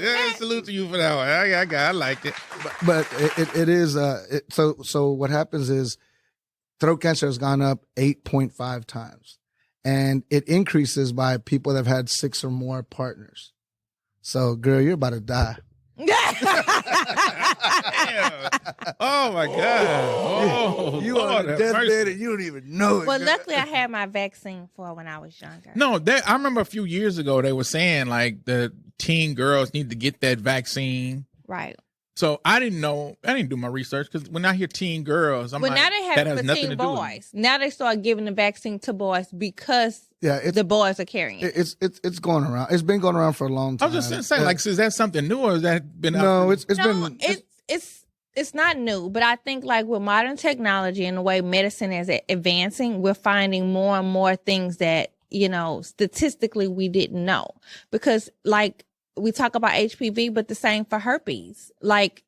Yeah, salute to you for that one. I liked it. But it is. So what happens is, throat cancer has gone up 8.5 times, and it increases by people that have had 6 or more partners. So, girl, you're about to die. Oh my God! Oh, You Lord are on the have deathbed mercy. and you don't even know it. Well, girl. luckily I had my vaccine for when I was younger. No, I remember a few years ago they were saying like the teen girls need to get that vaccine. Right. So I didn't know. I didn't do my research because when I hear teen girls, I'm But like, now they have that it has for nothing to teen do with it. boys. Now they start giving the vaccine to boys because Yeah, the boys are carrying it. it's going around. It's been going around for a long I time. was just saying, like, is that something new or has that been? No, out? It's not new, but I think like with modern technology and the way medicine is advancing, we're finding more and more things that, statistically we didn't know. Because like we talk about HPV, but the same for herpes. Like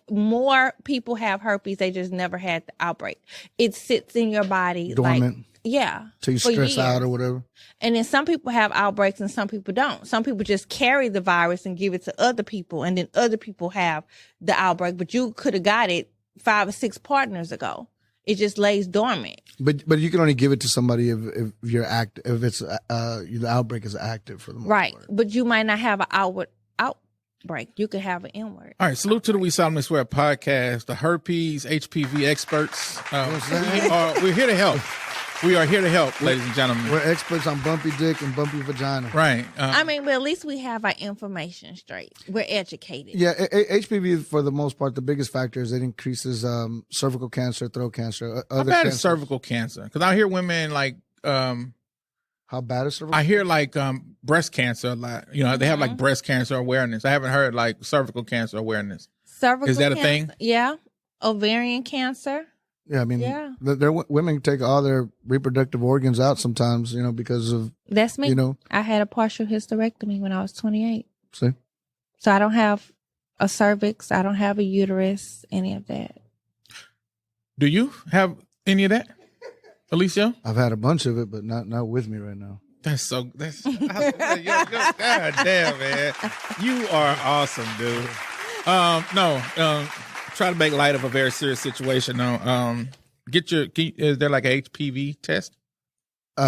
more people have herpes, they just never had the outbreak. It sits in your body dormant. Till you for stress out years. or whatever. And then some people have outbreaks and some people don't. Some people just carry the virus and give it to other people, and then other people have the outbreak, but you could have got it 5 or 6 partners ago. It just lays dormant. But you can only give it to somebody if you're if it's the outbreak is active for the most Right. part. But you might not have an outbreak. You could have an inward. All right, salute to the We Solemnly Swear podcast, the herpes, HPV experts. We're here to help. We are here to help, ladies and gentlemen. We're experts on bumpy dick and bumpy vagina. Right. But at least we have our information straight. We're educated. Yeah, HPV for the most part, the biggest factor is it increases cervical cancer, throat cancer, How other bad cancers. is cervical cancer? Because I hear women like, How bad is cervical? I hear like breast cancer a lot. They have like breast cancer awareness. I haven't heard like cervical cancer awareness. Cervical Is that a cancer, thing? Yeah. Ovarian cancer. Yeah, I mean, Yeah. Women take all their reproductive organs out sometimes, because of, That's me. you know, I had a partial hysterectomy when I was 28. see? So I don't have a cervix. I don't have a uterus, any of that. Do you have any of that, Alicia? I've had a bunch of it, but not with me right now. That's God damn, man. You are awesome, dude. Try to make light of a very serious situation though. Is there like a HPV test?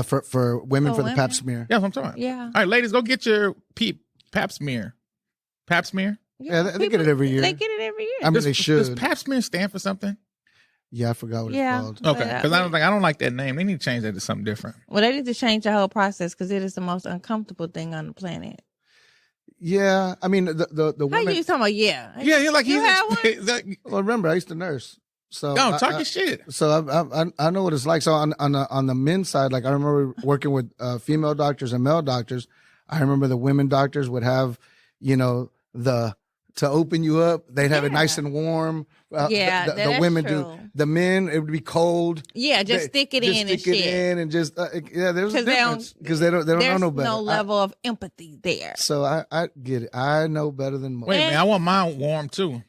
For women, For for the women? pap smear. Yeah, that's what I'm talking about. Yeah. All right, ladies, go get your pap smear. Pap smear? Yeah, they get it every year. They get it every year. I mean, they Does should. pap smear stand for something? Yeah, I forgot what Yeah. it's called. Okay, because I don't like that name. They need to change that to something different. Well, they need to change the whole process because it is the most uncomfortable thing on the planet. Yeah, I mean the How women. you talking about? Yeah. Yeah, you're like You he's have one? Well, remember, I used to nurse. So No, talk your shit. So I know what it's like. So on the men's side, like I remember working with female doctors and male doctors. I remember the women doctors would have, the to open you up. They'd have it nice and warm. Yeah, the women true. do. The men, it would be cold. Yeah, just stick it in and shit. And just there's a difference because they don't know no better. There's no level of empathy there. So I get it. I know better than most. Wait, man, I want mine warm too.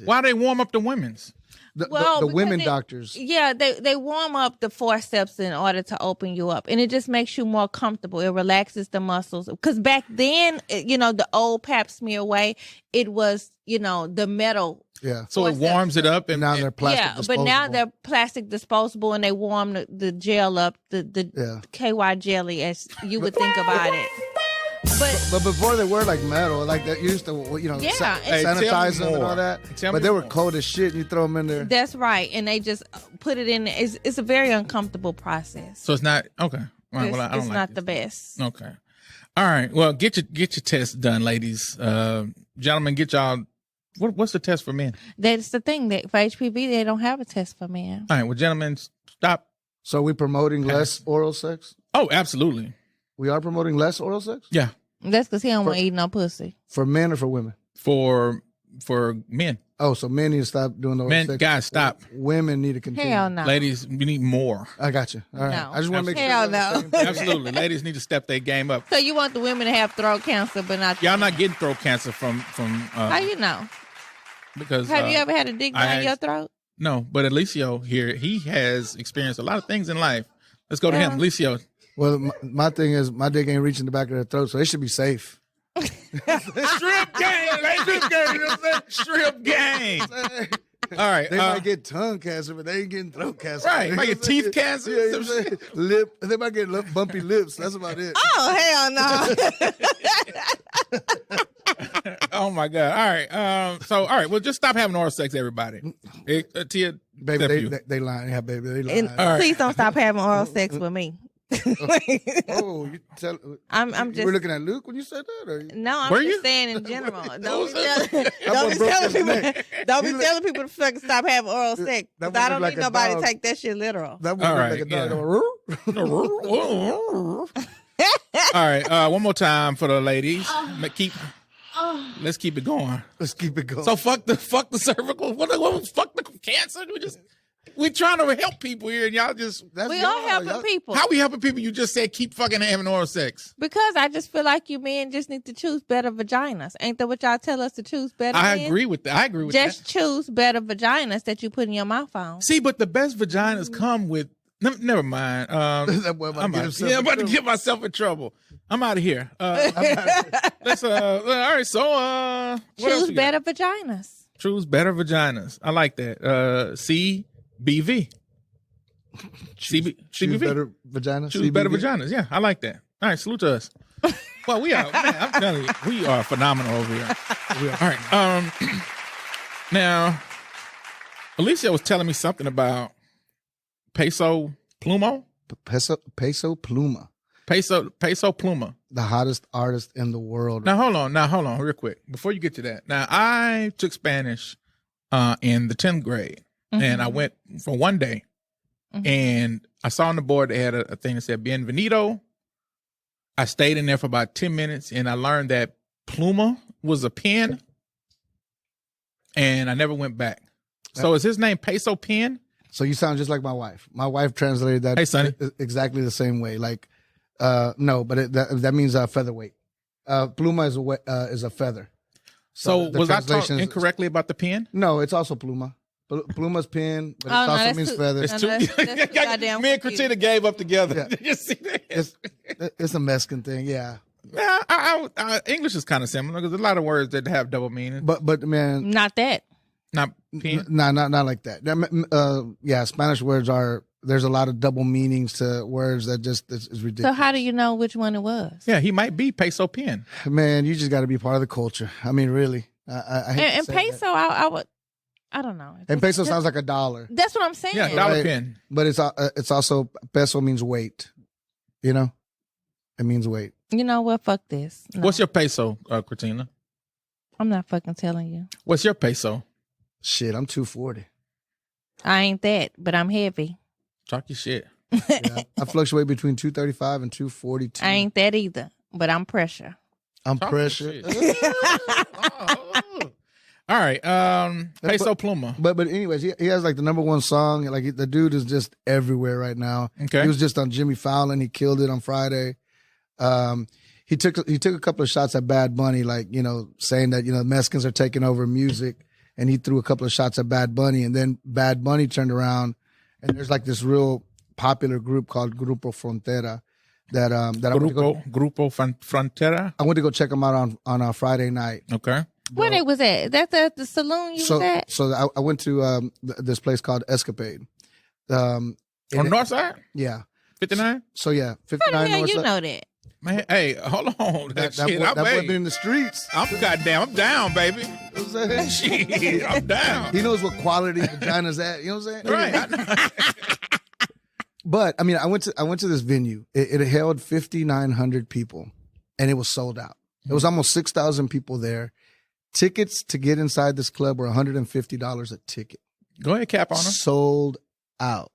Why they warm up the women's? The women doctors. Yeah, they warm up the forceps in order to open you up, and it just makes you more comfortable. It relaxes the muscles. Because back then, the old Pap smear way, it was the metal. Yeah. So it warms it up, and now they're plastic disposable. But now they're plastic disposable, and they warm the gel up, the KY jelly, as you would think about it. But before they were like metal, like that used to, sanitize them and all that. But they were cold as shit, and you throw them in there. That's right, and they just put it in. It's a very uncomfortable process. So it's not okay. All right, It's not the best. Okay. All right. Well, get your test done, ladies. Gentlemen, get y'all. What's the test for men? That's the thing. That for HPV, they don't have a test for men. All right. Well, gentlemen, stop. So are we promoting less oral sex? Oh, absolutely. We are promoting less oral sex? Yeah. That's because he don't want to eat no pussy. For men or for women? For men. Oh, so men need to stop doing the oral Men, sex. guys, stop. Women need to continue. Hell no. Ladies, we need more. I got you. All right. No. I just want to make sure. Hell no. Absolutely. Ladies need to step their game up. So you want the women to have throat cancer, but not Y'all not getting throat cancer from how you know? Because Have you ever had a dick down your throat? No, but Alicio here, he has experienced a lot of things in life. Let's go to him. Alicio. Well, my thing is, my dick ain't reaching the back of their throat, so they should be safe. Strip game, baby. Strip game. All right. They might get tongue cancer, but they ain't getting throat cancer. Right. Might get teeth cancer. Yeah, lip. They might get bumpy lips. That's about it. Oh, hell no. Oh, my God. All right. All right. Well, just stop having oral sex, everybody. Tia, baby, they lying. Yeah, baby, they lying. Please don't stop having oral sex with me. Oh, you tell. I'm just. You were looking at Luke when you said that, or no, I'm were just you? saying in general. Don't be telling people to fucking stop having oral sex. 'Cause I don't need nobody to take that shit literal. That was like a dog. All right. One more time for the ladies. Let's keep it going. Let's keep it going. So fuck the cervical. Fuck the cancer. We're trying to help people here, and y'all just. We are helping people. How we helping people? You just said keep fucking having oral sex. Because I just feel like you men just need to choose better vaginas. Ain't that what y'all tell us to choose better? I agree with that. Just choose better vaginas that you put in your mouth on. See, but the best vaginas come with. Never mind. That boy about I'm about to get myself in trouble. I'm out of here. Let's. All right. So, choose better vaginas. Choose better vaginas. I like that. CBV. Choose better vaginas. Choose better vaginas. Yeah, I like that. All right, salute to us. Well, we are. Man, I'm telling you, we are phenomenal over here. All right. Now, Alicia was telling me something about Peso Pluma. Peso Pluma. Peso Pluma. The hottest artist in the world. Now hold on, real quick. Before you get to that. Now, I took Spanish in the 10th grade. Mm-hmm. And I went for one day. Mm-hmm. And I saw on the board they had a thing that said Bienvenido. I stayed in there for about 10 minutes and I learned that Pluma was a pen. And I never went back. So is his name Peso Pen? So you sound just like my wife. My wife translated that exactly the same way. Like, no, but that means featherweight. Pluma is a feather. So was I talking incorrectly about the pen? No, it's also Pluma. Pluma's pen, but it also means feather. It's me and Christina gave up together. Yeah. You see that? It's a Mexican thing, yeah. Yeah, English is kind of similar because there's a lot of words that have double meaning. But man, not that. Not pen. Not like that. Yeah, Spanish words are. There's a lot of double meanings to words that just is ridiculous. So how do you know which one it was? Yeah, he might be Peso Pen. Man, you just got to be part of the culture. I mean, really. I hate and to say peso, that. I don't know. And peso sounds like a dollar. That's what I'm saying. Yeah, dollar pen. But it's also peso means weight. You know, it means weight. You know what? Fuck this. No. What's your peso, Christina? I'm not fucking telling you. What's your peso? Shit, I'm 240. I ain't that, but I'm heavy. Talk your shit. Yeah, I fluctuate between 235 and 242. I ain't that either, but I'm pressure. I'm Talk pressure. All right. Peso Pluma. But anyways, he has like the number one song. Like the dude is just everywhere right now. Okay. He was just on Jimmy Fallon. He killed it on Friday. He took a couple of shots at Bad Bunny, like, you know, saying that, you know, Mexicans are taking over music, and he threw a couple of shots at Bad Bunny, and then Bad Bunny turned around, and there's like this real popular group called Grupo Frontera that Grupo Frontera. I went to go check them out on a Friday night. Okay. Where they was at? That's at the saloon you was at? So I went to this place called Escapade. On the north side? Yeah. 59? So yeah, How the 59 hell north you side. know that? Man, hey, hold on. That shit, boy hey, been in the streets. I'm down, baby. You know what I'm saying? Shit, I'm down. He knows what quality vagina's at. You know what I'm saying? Right. I know. But I mean, I went to this venue. It held 5,900 people, and it was sold out. It was almost 6,000 people there. Tickets to get inside this club were $150 a ticket. Go ahead, cap on him. Sold out.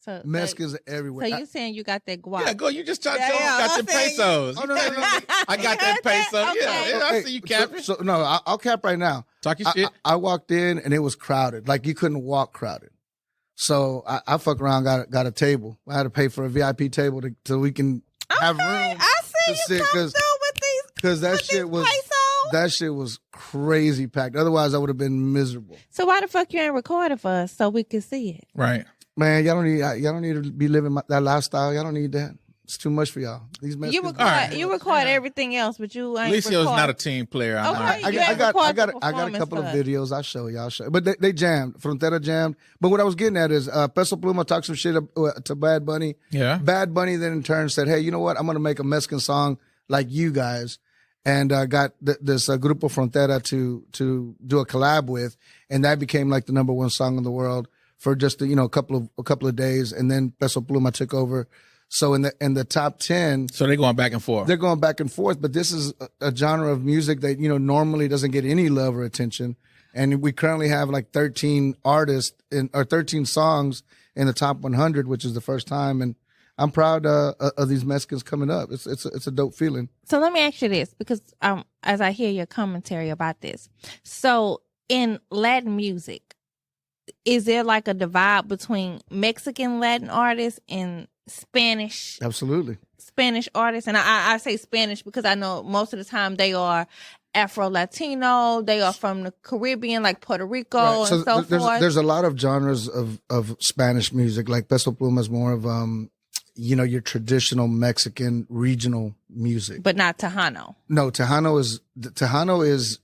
So Mexicans are everywhere. So you saying you got that guap? Yeah, go. You just got I'm them saying- pesos. Oh, no. I got that peso. Okay. Yeah, I see you capping. So no, I'll cap right now. Talk your shit. I walked in and it was crowded. Like you couldn't walk crowded. So I fuck around, got a table. I had to pay for a VIP table so we can have room. I see to you sit, come through with these. Because that with shit these was pesos. that shit was crazy packed. Otherwise, I would have been miserable. So why the fuck you ain't recording for us so we can see it? Right. Man, y'all don't need to be living that lifestyle. Y'all don't need that. It's too much for y'all. These You Mexicans. record, you record everything else, but you ain't Alicio's record. not a team player. I know. Okay. I You got ain't record the a couple of performance for us. videos. I'll show y'all. But they jammed. Frontera jammed. But what I was getting at is Peso Pluma talked some shit to Bad Bunny. Yeah. Bad Bunny then in turn said, hey, you know what? I'm going to make a Mexican song like you guys. And got this Grupo Frontera to do a collab with. And that became like the number one song in the world for just a couple of days. And then Peso Pluma took over. So in the top 10, So they're going back and forth. they're going back and forth, but this is a genre of music that, normally doesn't get any love or attention. And we currently have like 13 artists or 13 songs in the top 100, which is the first time. And I'm proud of these Mexicans coming up. It's a dope feeling. So let me ask you this, because as I hear your commentary about this, so in Latin music, is there like a divide between Mexican Latin artists and Spanish artists? And I say Spanish because I know most of the time they are Afro-Latino, they are from the Caribbean, like Puerto Rico Right. and so forth. There's a lot of genres of Spanish music. Like Peso Pluma is more of your traditional Mexican regional music. But not Tejano. No, Tejano is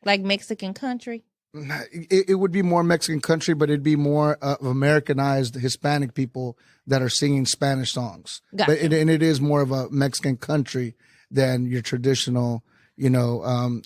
Like Mexican country. it would be more Mexican country, but it'd be more of Americanized Hispanic people that are singing Spanish songs. Gotcha. But it is more of a Mexican country than your traditional,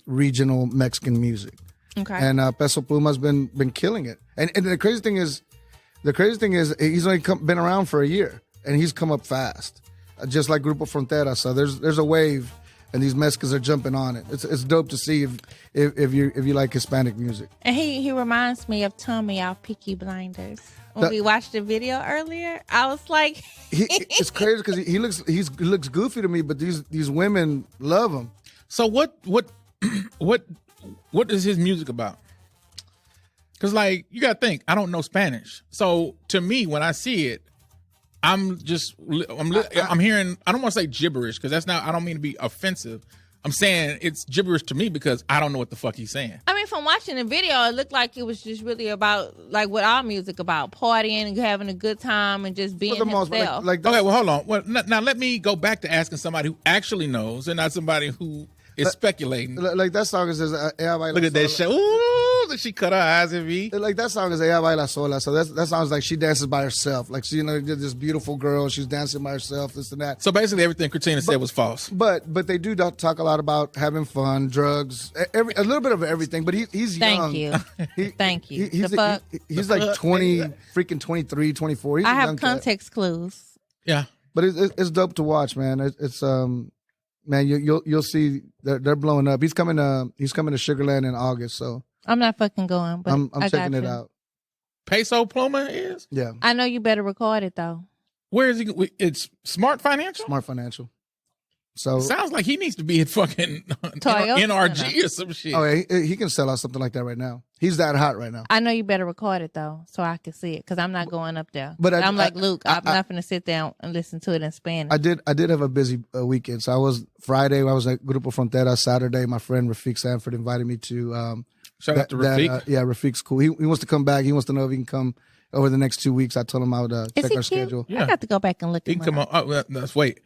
regional Mexican music. Okay. And Peso Pluma's been killing it. And the crazy thing is he's only been around for a year, and he's come up fast, just like Grupo Frontera. So there's a wave, and these Mexicans are jumping on it. It's dope to see if you like Hispanic music. And he reminds me of Tommy off Peaky Blinders. When we watched the video earlier, I was like, It's crazy because he looks goofy to me, but these women love him. So what is his music about? Because you got to think, I don't know Spanish. So to me, when I see it, I'm hearing, I don't want to say gibberish because I don't mean to be offensive. I'm saying it's gibberish to me because I don't know what the fuck he's saying. I mean, from watching the video, it looked like it was just really about, like what our music about, partying and having a good time and just being For the most himself. part, Okay, well, hold on. Well, now let me go back to asking somebody who actually knows and not somebody who is speculating. like that song is Ella Baila Look at that Sola. shit. Ooh, she cut her eyes at me. Like that song is Ella Baila Sola. So that sounds like she dances by herself. Like she, this beautiful girl, she's dancing by herself, this and that. So basically everything Christina said was false. But they do talk a lot about having fun, drugs, a little bit of everything. But he's young. Thank you. Thank you. He's like 20, freaking 23, 24. He's I a have young context clues. Yeah. But it's dope to watch, man. It's man, you'll see they're blowing up. He's coming to Sugarland in August, so I'm not fucking going, but I'm I checking got it you. out. Peso Pluma is? Yeah, I know you better record it though. Where is he? It's Smart Financial? Smart Financial. So Sounds like he needs to be at fucking Toyota NRG or some shit. oh, he can sell out something like that right now. He's that hot right now. I know you better record it though, so I can see it, because I'm not going up there. But I'm like Luke. I'm not going to sit down and listen to it in Spanish. I did have a busy weekend. So I was Friday. I was at Grupo Frontera. Saturday, my friend Rafik Sanford invited me to. Shout out to Rafik. Yeah, Rafik's cool. He wants to come back. He wants to know if he can come over the next 2 weeks. I told him I would Is check he our cute? schedule. Yeah. I got to go back and look He him can come up. on. Oh, let's wait.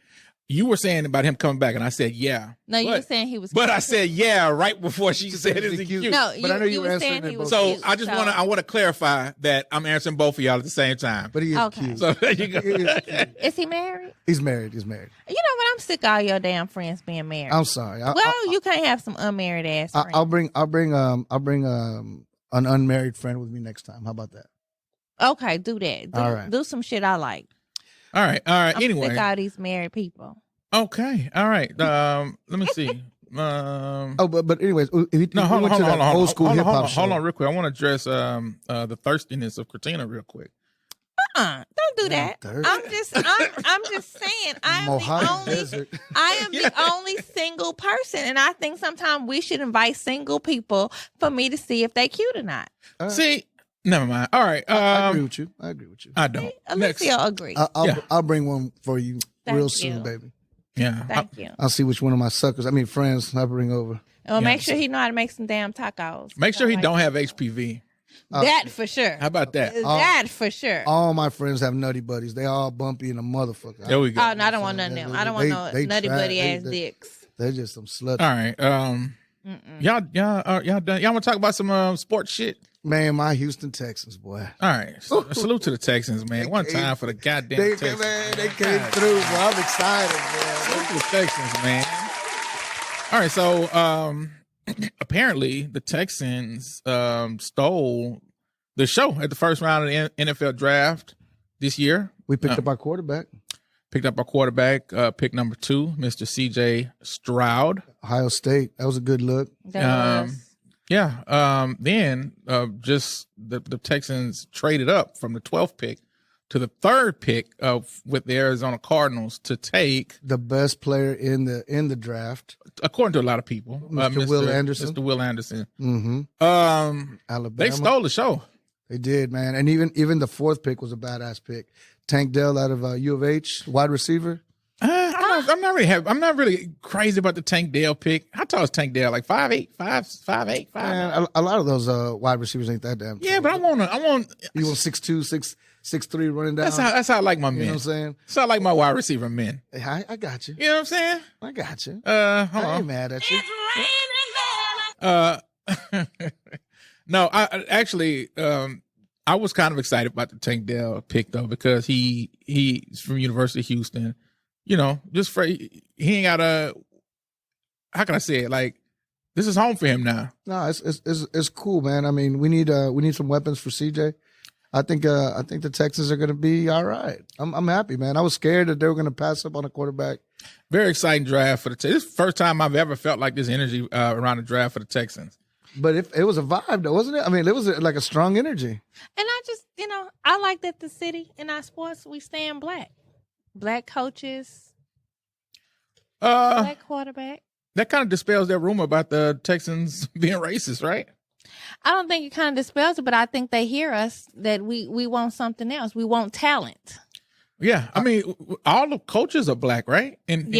You were saying about him coming back, and I said, yeah. No, you But- were saying he was But cute. I said, yeah, right before she said, is he cute? cute? No, But I know you were were answering saying it he was both. So cute, I just want to clarify that I'm answering both of y'all at the same time. But he is Okay. cute. So there you go. He is cute. Is he married? He's married. He's married. You know what? I'm sick of all your damn friends being married. I'm sorry. Well, you can't have some unmarried ass friends. I'll bring an unmarried friend with me next time. How about that? Okay, do that. All right. Do some shit I like. All right. I'm sick Anyway. of all these married people. Okay. All right. Let me see. Oh, but anyways, if you No, hold went on, to hold that on, old school hip hop hold show. on, real quick. I want to address the thirstiness of Katina real quick. Don't do that. thirst. I'm just saying. Mojave Desert. I am the only single person, and I think sometimes we should invite single people for me to see if they cute or not. See, never mind. All right. I agree with you. I don't. Next. Alicia agree. I'll bring one for you Thank real you. soon, baby. Yeah. Thank you. I'll see which one of my friends I bring over. Well, Yeah. make sure he know how to make some damn tacos. Make sure he Like don't have HPV. that for sure. How about that? That for sure. All my friends have nutty buddies. They all bumpy and a motherfucker. There we go. Oh no, I don't want none of them. I don't want no They nutty try- buddy they- ass they- dicks. They're just some sluts. All right. Y'all done? Y'all want to talk about some sports shit? Man, my Houston Texans, boy. All right. Salute to the Texans, man. One time for the goddamn They Texans. they came through, bro. I'm excited, Salute man. to the Texans, man. All right. So apparently the Texans stole the show at the first round of the NFL draft this year. We picked up our quarterback, Picked up our quarterback, pick number 2, Mr. CJ Stroud. Ohio State. That was a good look. That was- Yeah. Then just the Texans traded up from the 12th pick to the 3rd pick with the Arizona Cardinals to take, The best player in the draft. according to a lot of people, Mr. Will Anderson. Mr. Will Anderson. Mm-hmm. They Alabama. stole the show. They did, man. And even the 4th pick was a badass pick. Tank Dell out of U of H, wide receiver. I'm not really crazy about the Tank Dell pick. How tall is Tank Dell? Like 5'8", 5'8", 5'9"? Man, a lot of those wide receivers ain't that damn. Yeah, but I want. You want 6'2", 6'3" running down. That's how I like my you know men. what I'm saying? That's how I like my wide receiver men. Hey, I got you. You know what I'm saying? I got you. Hold I on. ain't mad at you. No, I actually, I was kind of excited about the Tank Dell pick though, because he's from University of Houston. You know, just for he ain't got how can I say it? Like, this is home for him now. No, it's cool, man. I mean, we need some weapons for CJ. I think the Texans are going to be all right. I'm happy, man. I was scared that they were going to pass up on a quarterback. Very exciting draft for the Texans. This is the first time I've ever felt like this energy around the draft for the Texans. But it was a vibe, though, wasn't it? I mean, it was like a strong energy. And I just, I like that the city in our sports, we stand black. Black coaches, black quarterback. That kind of dispels that rumor about the Texans being racist, right? I don't think it kind of dispels it, but I think they hear us that we want something else. We want talent. Yeah, I mean, all the coaches are black, right? And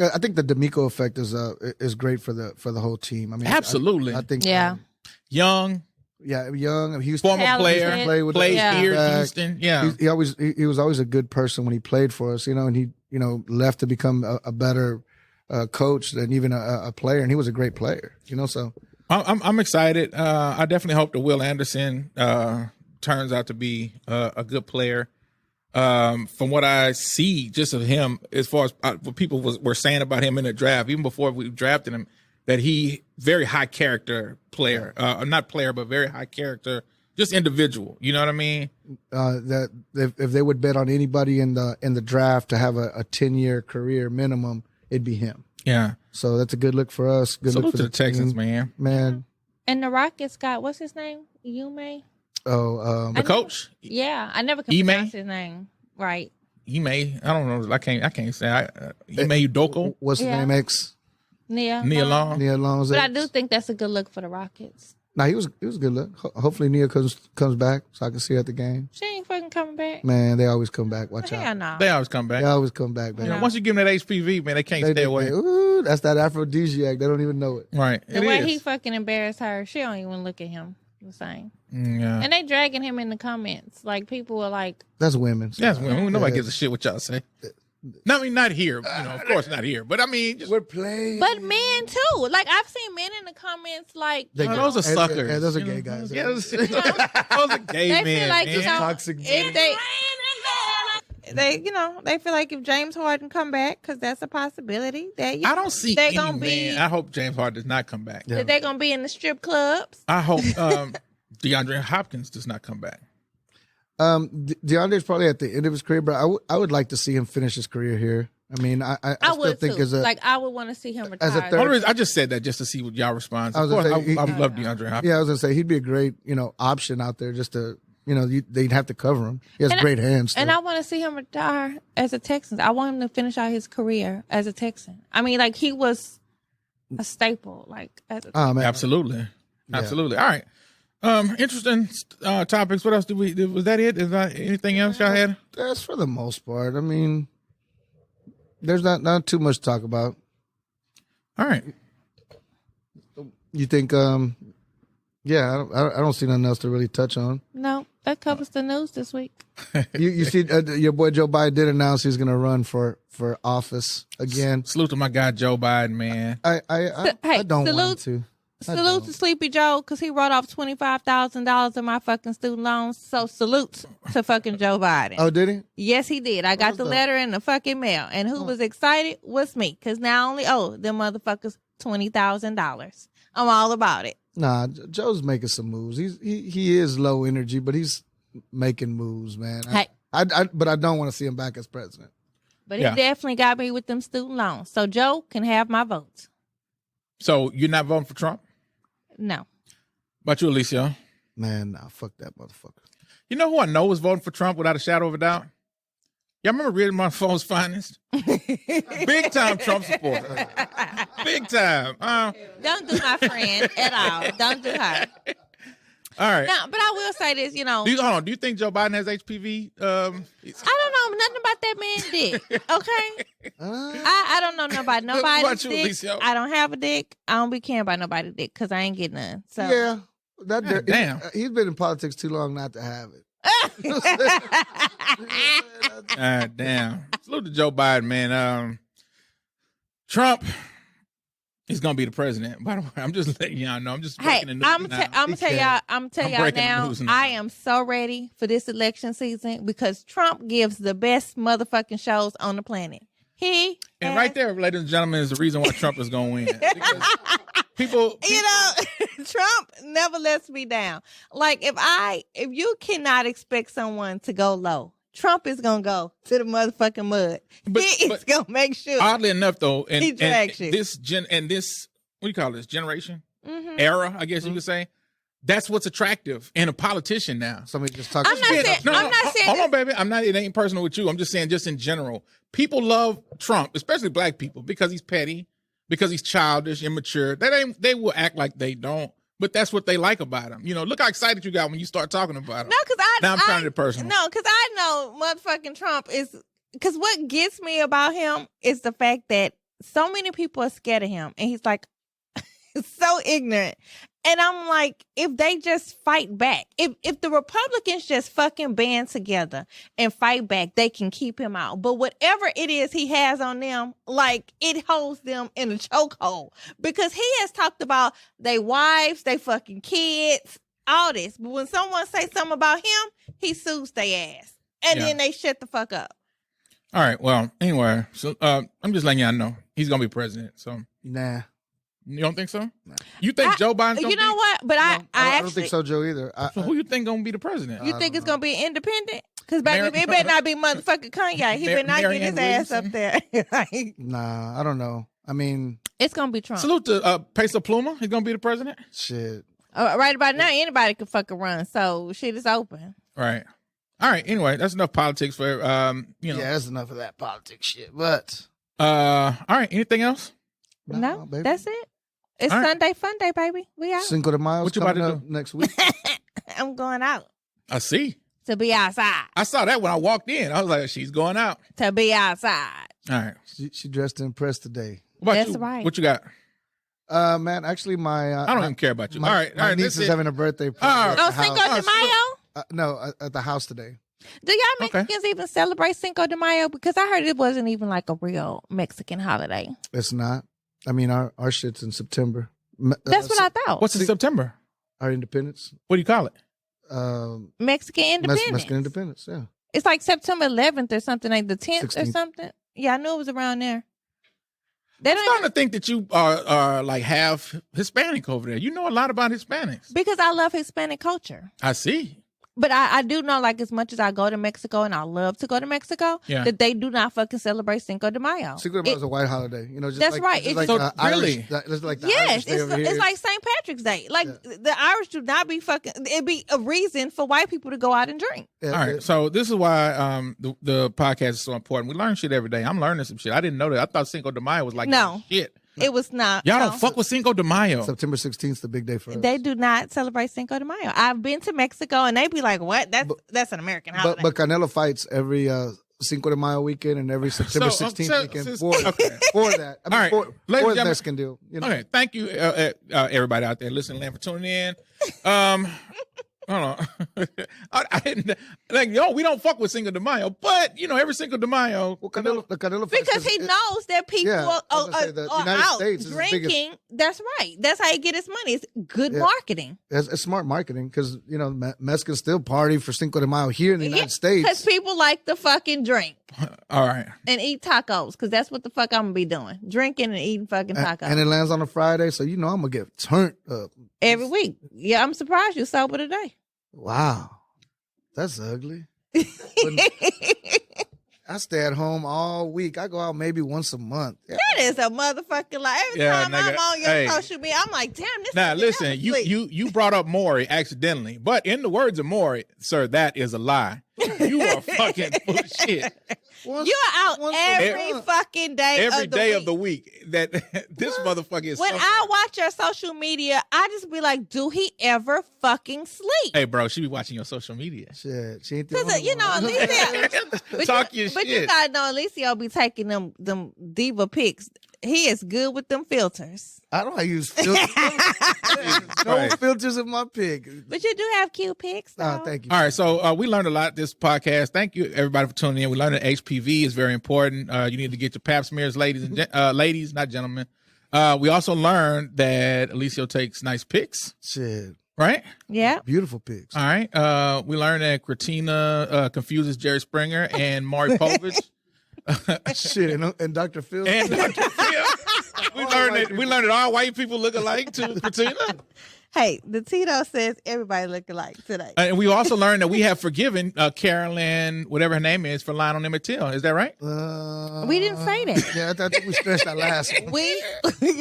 I think the D'Amico effect is great for the whole team. I mean, absolutely. I think Young, young Houston former Talented. player, plays Yeah. here in Back. Houston. Yeah, he was always a good person when he played for us, and he left to become a better coach than even a player, and he was a great player, so. I'm excited. I definitely hope that Will Anderson turns out to be a good player. From what I see just of him, as far as what people were saying about him in the draft, even before we drafted him, that he very high character player, not player, but very high character, just individual. You know what I mean? That if they would bet on anybody in the draft to have a 10-year career minimum, it'd be him. Yeah. So that's a good look for us. Good Salute look for to the Texans, team. man. And the Rockets got, what's his name? Yume? Oh, The coach? Yeah, I never could Ime? pronounce his name right. I don't know. I can't say. Ime Udoka. What's his Yeah. name? X. Nia. Nia Long. Nia Long's But I ex. do think that's a good look for the Rockets. Nah, he was a good look. Hopefully Nia comes back so I can see her at the game. She ain't fucking coming back. Man, they always come back. Watch Hell out. no. They always come back. They always come back, man. You know, once you give them that HPV, man, they can't stay away. Ooh, that's that aphrodisiac. They don't even know it. Right. The way he fucking embarrassed her, she don't even look at him the same. Yeah. And they dragging him in the comments. Like, people were like, That's women. Yes, women. Nobody Yeah. gives a shit what y'all say. No, I mean, not here. You know, of course not here. But I mean, just, We're playing. but men too. Like, I've seen men in the comments like, They oh, go. those are suckers. Yeah, those are you gay know? guys. Yeah, those are gay they men. feel like, man. you know, Toxic if they feel like if James Harden come back, because that's a possibility, that I don't see they're any gonna be man. I hope James Harden does not come back. Yeah. that they're gonna be in the strip clubs. I hope DeAndre Hopkins does not come back. DeAndre's probably at the end of his career, but I would like to see him finish his career here. I mean, I still would think too. as a Like, I would want to see him retire. as a third- Only reason, I just said that just to see what y'all response. I Of was course, gonna say, I love DeAndre Hopkins. yeah, I was gonna say he'd be a great option out there just to they'd have to cover him. He has great hands. And still. I want to see him retire as a Texan. I want him to finish out his career as a Texan. I mean, like, he was a staple. Like, as a Oh man, Absolutely. All right. Interesting topics. What else was that it? Is that anything else y'all had? that's for the most part. I mean, there's not too much to talk about. All right. You think? Yeah, I don't see nothing else to really touch on. No, that covers the news this week. You see, your boy Joe Biden did announce he's going to run for office again. Salute to my guy Joe Biden, man. I don't salute- want to. Salute to Sleepy Joe, because he wrote off $25,000 of my fucking student loans. So salute to fucking Joe Biden. Oh, did he? Yes, he did. I got the dope. letter in the fucking mail. And who was excited was me, because now I only owe them motherfuckers $20,000. I'm all about it. Nah, Joe's making some moves. He is low energy, but he's making moves, man. But I don't want to see him back as president. But Yeah. he definitely got me with them student loans. So Joe can have my votes. So you're not voting for Trump? No. About you, Alicia? Man, nah, fuck that motherfucker. You know who I know is voting for Trump without a shadow of a doubt? Y'all remember reading my phone's finest? Big time Trump supporter. Big time. Don't do my friend at all. Don't do her. All right. No, but I will say this, Hold on. Do you think Joe Biden has HPV? I don't know nothing about that man's dick. Okay? I don't know What nobody's about you, dick. Alicia? I don't have a dick. I don't be caring about nobody's dick because I ain't getting none. So Yeah, damn. He's been in politics too long not to have it. Damn. Salute to Joe Biden, man. Trump is gonna be the president. By the way, I'm just letting y'all know. I'm just Hey, breaking the I'm news gonna now. tell y'all. I'm tell I'm y'all breaking the now. news now. I am so ready for this election season because Trump gives the best motherfucking shows on the planet. And right there, ladies and gentlemen, is the reason why Trump is gonna win. Because people, Trump never lets me down. Like, if you cannot expect someone to go low, Trump is gonna go to the motherfucking mud. He is gonna make sure. oddly enough, though, He and drags you. this what do you call this generation Mhm. era? I guess you could say that's what's attractive in a politician now. Somebody just talking I'm not shit. saying- I'm not saying Hold on, baby. It ain't personal with you. I'm just saying, just in general, people love Trump, especially black people, because he's petty, because he's childish, immature. They will act like they don't, but that's what they like about him. Look how excited you got when you start talking about him. No, because Now I'm trying to be personal. No, because I know motherfucking Trump is. Because what gets me about him is the fact that so many people are scared of him, and he's like so ignorant. And I'm like, if they just fight back, if the Republicans just fucking band together and fight back, they can keep him out. But whatever it is he has on them, like, it holds them in a chokehold because he has talked about their wives, they fucking kids, all this. But when someone say something about him, he sues their ass, and then they shut the fuck up. All right. Well, anyway, so I'm just letting y'all know he's gonna be president. So Nah, you don't think so? You think Joe Biden's gonna You know what? But I I actually don't think so, Joe, either. So who you think gonna be the president? You think it's gonna be independent? Because baby, it better not be motherfucking Kanye. He better not get his Marianne ass up there. Like, Nah, I don't know. I mean, it's gonna be Trump. Salute to Peso Pluma. He's gonna be the president. shit. Right about now, anybody can fucking run. So shit is open. Right. All right. Anyway, that's enough politics for Yeah, that's enough of that politics shit. But all right. Anything else? No, baby. that's it. It's All right. Sunday fun day, baby. We out. Cinco de Mayo What you about coming to up next week. I'm going out I see. to be outside. I saw that when I walked in. I was like, she's going out. To be outside. All right. She dressed to impress today. What about That's you? right. What you got? Man, actually, my I don't even care about you. my, all right. my All right. niece This is is having a birthday party. Oh, at the Oh, house. Cinco de Mayo? No, at the house today. Do y'all Okay. Mexicans even celebrate Cinco de Mayo? Because I heard it wasn't even like a real Mexican holiday. It's not. I mean, our shit's in September. That's what I thought. What's in September? Our independence. What do you call it? Mexican independence. Mexican independence. Yeah. It's like September 11th or something, like the 10th or 16th. something. Yeah, I knew it was around there. They I'm don't starting to think that you are like half Hispanic over there. You know a lot about Hispanics. because I love Hispanic culture. I see. But I do know, like, as much as I go to Mexico and I love to go to Mexico, Yeah. that they do not fucking celebrate Cinco de Mayo. Cinco de Mayo is a white holiday. You know, just That's like, right. Just It's like just- So, Irish, really? It's like the Yes, Irish Day over here. it's like St. Patrick's Day. Like, the Irish do not be fucking, it'd be a reason for white people to go out and drink. Yeah, All right. So this is why the podcast is so important. We learn shit every day. I'm learning some shit. I didn't know that. I thought Cinco de Mayo was like No. shit. It was not. Y'all no. don't fuck with Cinco de Mayo. September 16th is the big day for us. They do not celebrate Cinco de Mayo. I've been to Mexico and they be like, "What? That's an American holiday." But Canelo fights every Cinco de Mayo weekend and every September 16th weekend for that. I mean, All right. for Ladies and the gentlemen- Mexican deal. You know? Okay. Thank you, everybody out there listening and for tuning in. Hold on. I didn't like we don't fuck with Cinco de Mayo, but every Cinco de Mayo. Well, the Canelo fights because he knows that people Yeah, I was gonna say, the are United out States is the biggest- drinking. That's right. That's how he get his money. It's good marketing. It's smart marketing because Mexicans still party for Cinco de Mayo here in the United States. Because people like to fucking drink All right. and eat tacos. Because that's what the fuck I'm gonna be doing: drinking and eating fucking tacos And it lands on a Friday, so I'm gonna get turned up. every week. Yeah, I'm surprised you're sober today. Wow, that's ugly. I stay at home all week. I go out maybe once a month. Yeah. That is a motherfucking lie. Every Yeah, time nigga. I'm on your Hey. social media, I'm like, damn, this. Now nigga listen, never sleep. you brought up Maury accidentally, but in the words of Maury, sir, that is a lie. You are fucking full of shit. You're out once a every month. fucking day. Every of the day week. of the week that this motherfucker is. When so- I watch your social media, I just be like, do he ever fucking sleep? Hey, bro, she be watching your social media. Shit, she ain't the Because, only one. Alicia, Talk your but shit. you gotta know, Alicia be taking them diva pics. He is good with them filters. I don't use filters. No Right. filters in my pic. But you do have cute pics, though. Oh, thank you. All right, so we learned a lot this podcast. Thank you, everybody, for tuning in. We learned that HPV is very important. You need to get your pap smears, ladies and ladies, not gentlemen. We also learned that Alicia takes nice pics, Shit, right? Yeah. beautiful pics. All right. We learned that Kratina confuses Jerry Springer and Maury Povich. Shit, and Dr. Phil. And Dr. Phil. We learned that all white people look alike to Kratina. Hey, the Tito says everybody look alike today. And we also learned that we have forgiven Carolyn, whatever her name is, for lying on Emmett Till. Is that right? We didn't say that. Yeah, I think we stressed that last one.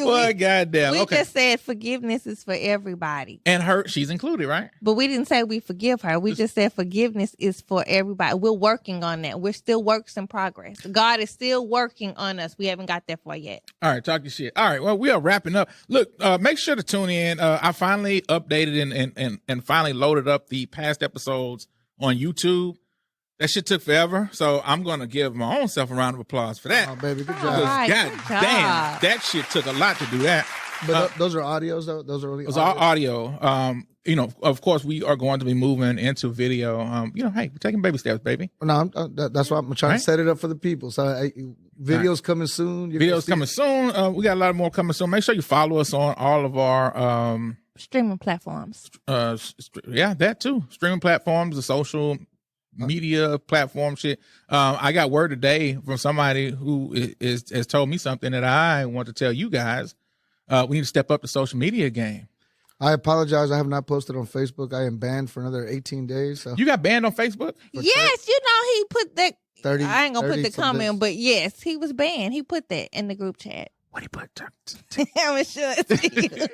Well, goddamn. we Okay. just said forgiveness is for everybody. And her, she's included, right? But we didn't say we forgive her. We just said forgiveness is for everybody. We're working on that. We're still works in progress. God is still working on us. We haven't got that far yet. All right, talk your shit. All right, well, we are wrapping up. Look, make sure to tune in. I finally updated and finally loaded up the past episodes on YouTube. That shit took forever, so I'm going to give my own self a round of applause for that. Oh, baby, good All job. right. God good damn, job. that shit took a lot to do that. But those are audios, though. Those are only It was all audio. Of course, we are going to be moving into video. Hey, we're taking baby steps, baby. No, that's why I'm trying Right. to set it up for the people. So videos coming soon. You're gonna Videos see- coming soon. We got a lot more coming soon. Make sure you follow us on all of our Streaming platforms. that too. Streaming platforms, the social media platform shit. I got word today from somebody who has told me something that I want to tell you guys. We need to step up the social media game. I apologize. I have not posted on Facebook. I am banned for another 18 days. So You got banned on Facebook? Yes, he put that. 30. I ain't gonna put 30 the some comment, days. but yes, he was banned. He put that in the group chat. What he put? I'm sure it's you.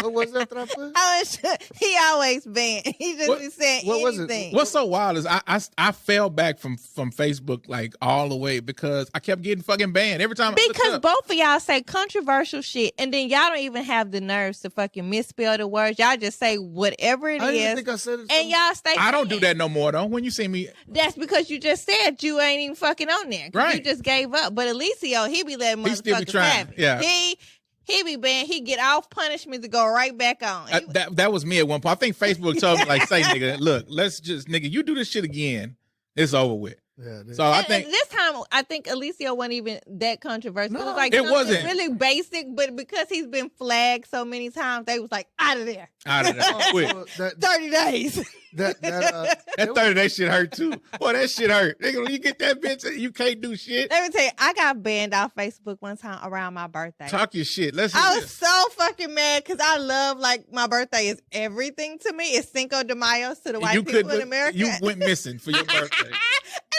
What was that I put? I'm sure he always been. He just be saying what was it? anything. What's so wild is I fell back from Facebook like all the way because I kept getting fucking banned every time. Because both of y'all say controversial shit, and then y'all don't even have the nerves to fucking misspell the words. Y'all just say whatever it I is. didn't think I said it. And y'all stay. I don't do that no more though. When you see me, That's because you just said you ain't even fucking on there. Right. You just gave up. But Alicio, he be letting He still be motherfuckers trying. have it. Yeah. He be banned. He get off punishment to go right back on. that was me at one point. I think Facebook told me like, say nigga, look, let's just nigga, you do this shit again, it's over with. Yeah, So I think and this time, I think Alicio wasn't even that controversial. No, it was like it something wasn't. really basic, but because he's been flagged so many times, they was like, out of there. out of that quick. Well, that 30 days. that That 30 day shit hurt too. Boy, that shit hurt. Nigga, when you get that bitch, you can't do shit. Let me tell you, I got banned off Facebook one time around my birthday. Talk your shit. Let's hear I was this. so fucking mad because I love, like, my birthday is everything to me. It's Cinco de Mayo to the white You people in America. You went missing for your birthday. And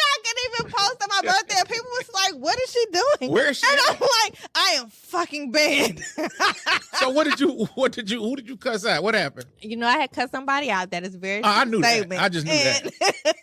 I couldn't even post on my birthday. And people was like, what is she doing? Where is she And at? I'm like, I am fucking banned. So who did you cuss out? What happened? You know, I had cut somebody out. That is very I knew that. statement. I just knew that.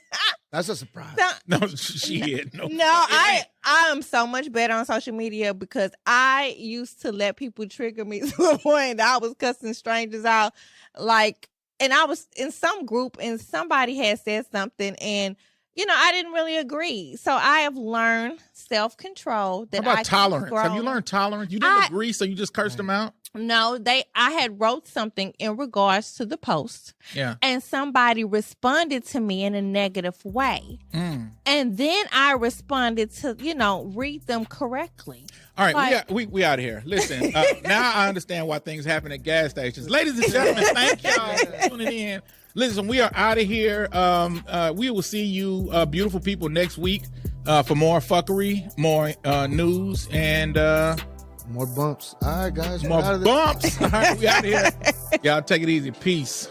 that's a surprise. No, shit. No, I am so much better on social media because I used to let people trigger me to the point that I was cussing strangers out. Like, and I was in some group and somebody had said something and, you know, I didn't really agree. So I have learned self-control. That How about I tolerance? Have you grow. learned tolerance? You didn't agree, so you just cursed them out? No, I had wrote something in regards to the post. Yeah. And somebody responded to me in a negative way. And then I responded to, you know, read them correctly. All right, Like- we out of here. Listen, now I understand why things happen at gas stations. Ladies and gentlemen, thank y'all for tuning in. Listen, we are out of here. We will see you beautiful people next week for more fuckery, more news, and More bumps. All right, guys. we're more out of this. bumps. All right, we out of here. Y'all take it easy. Peace.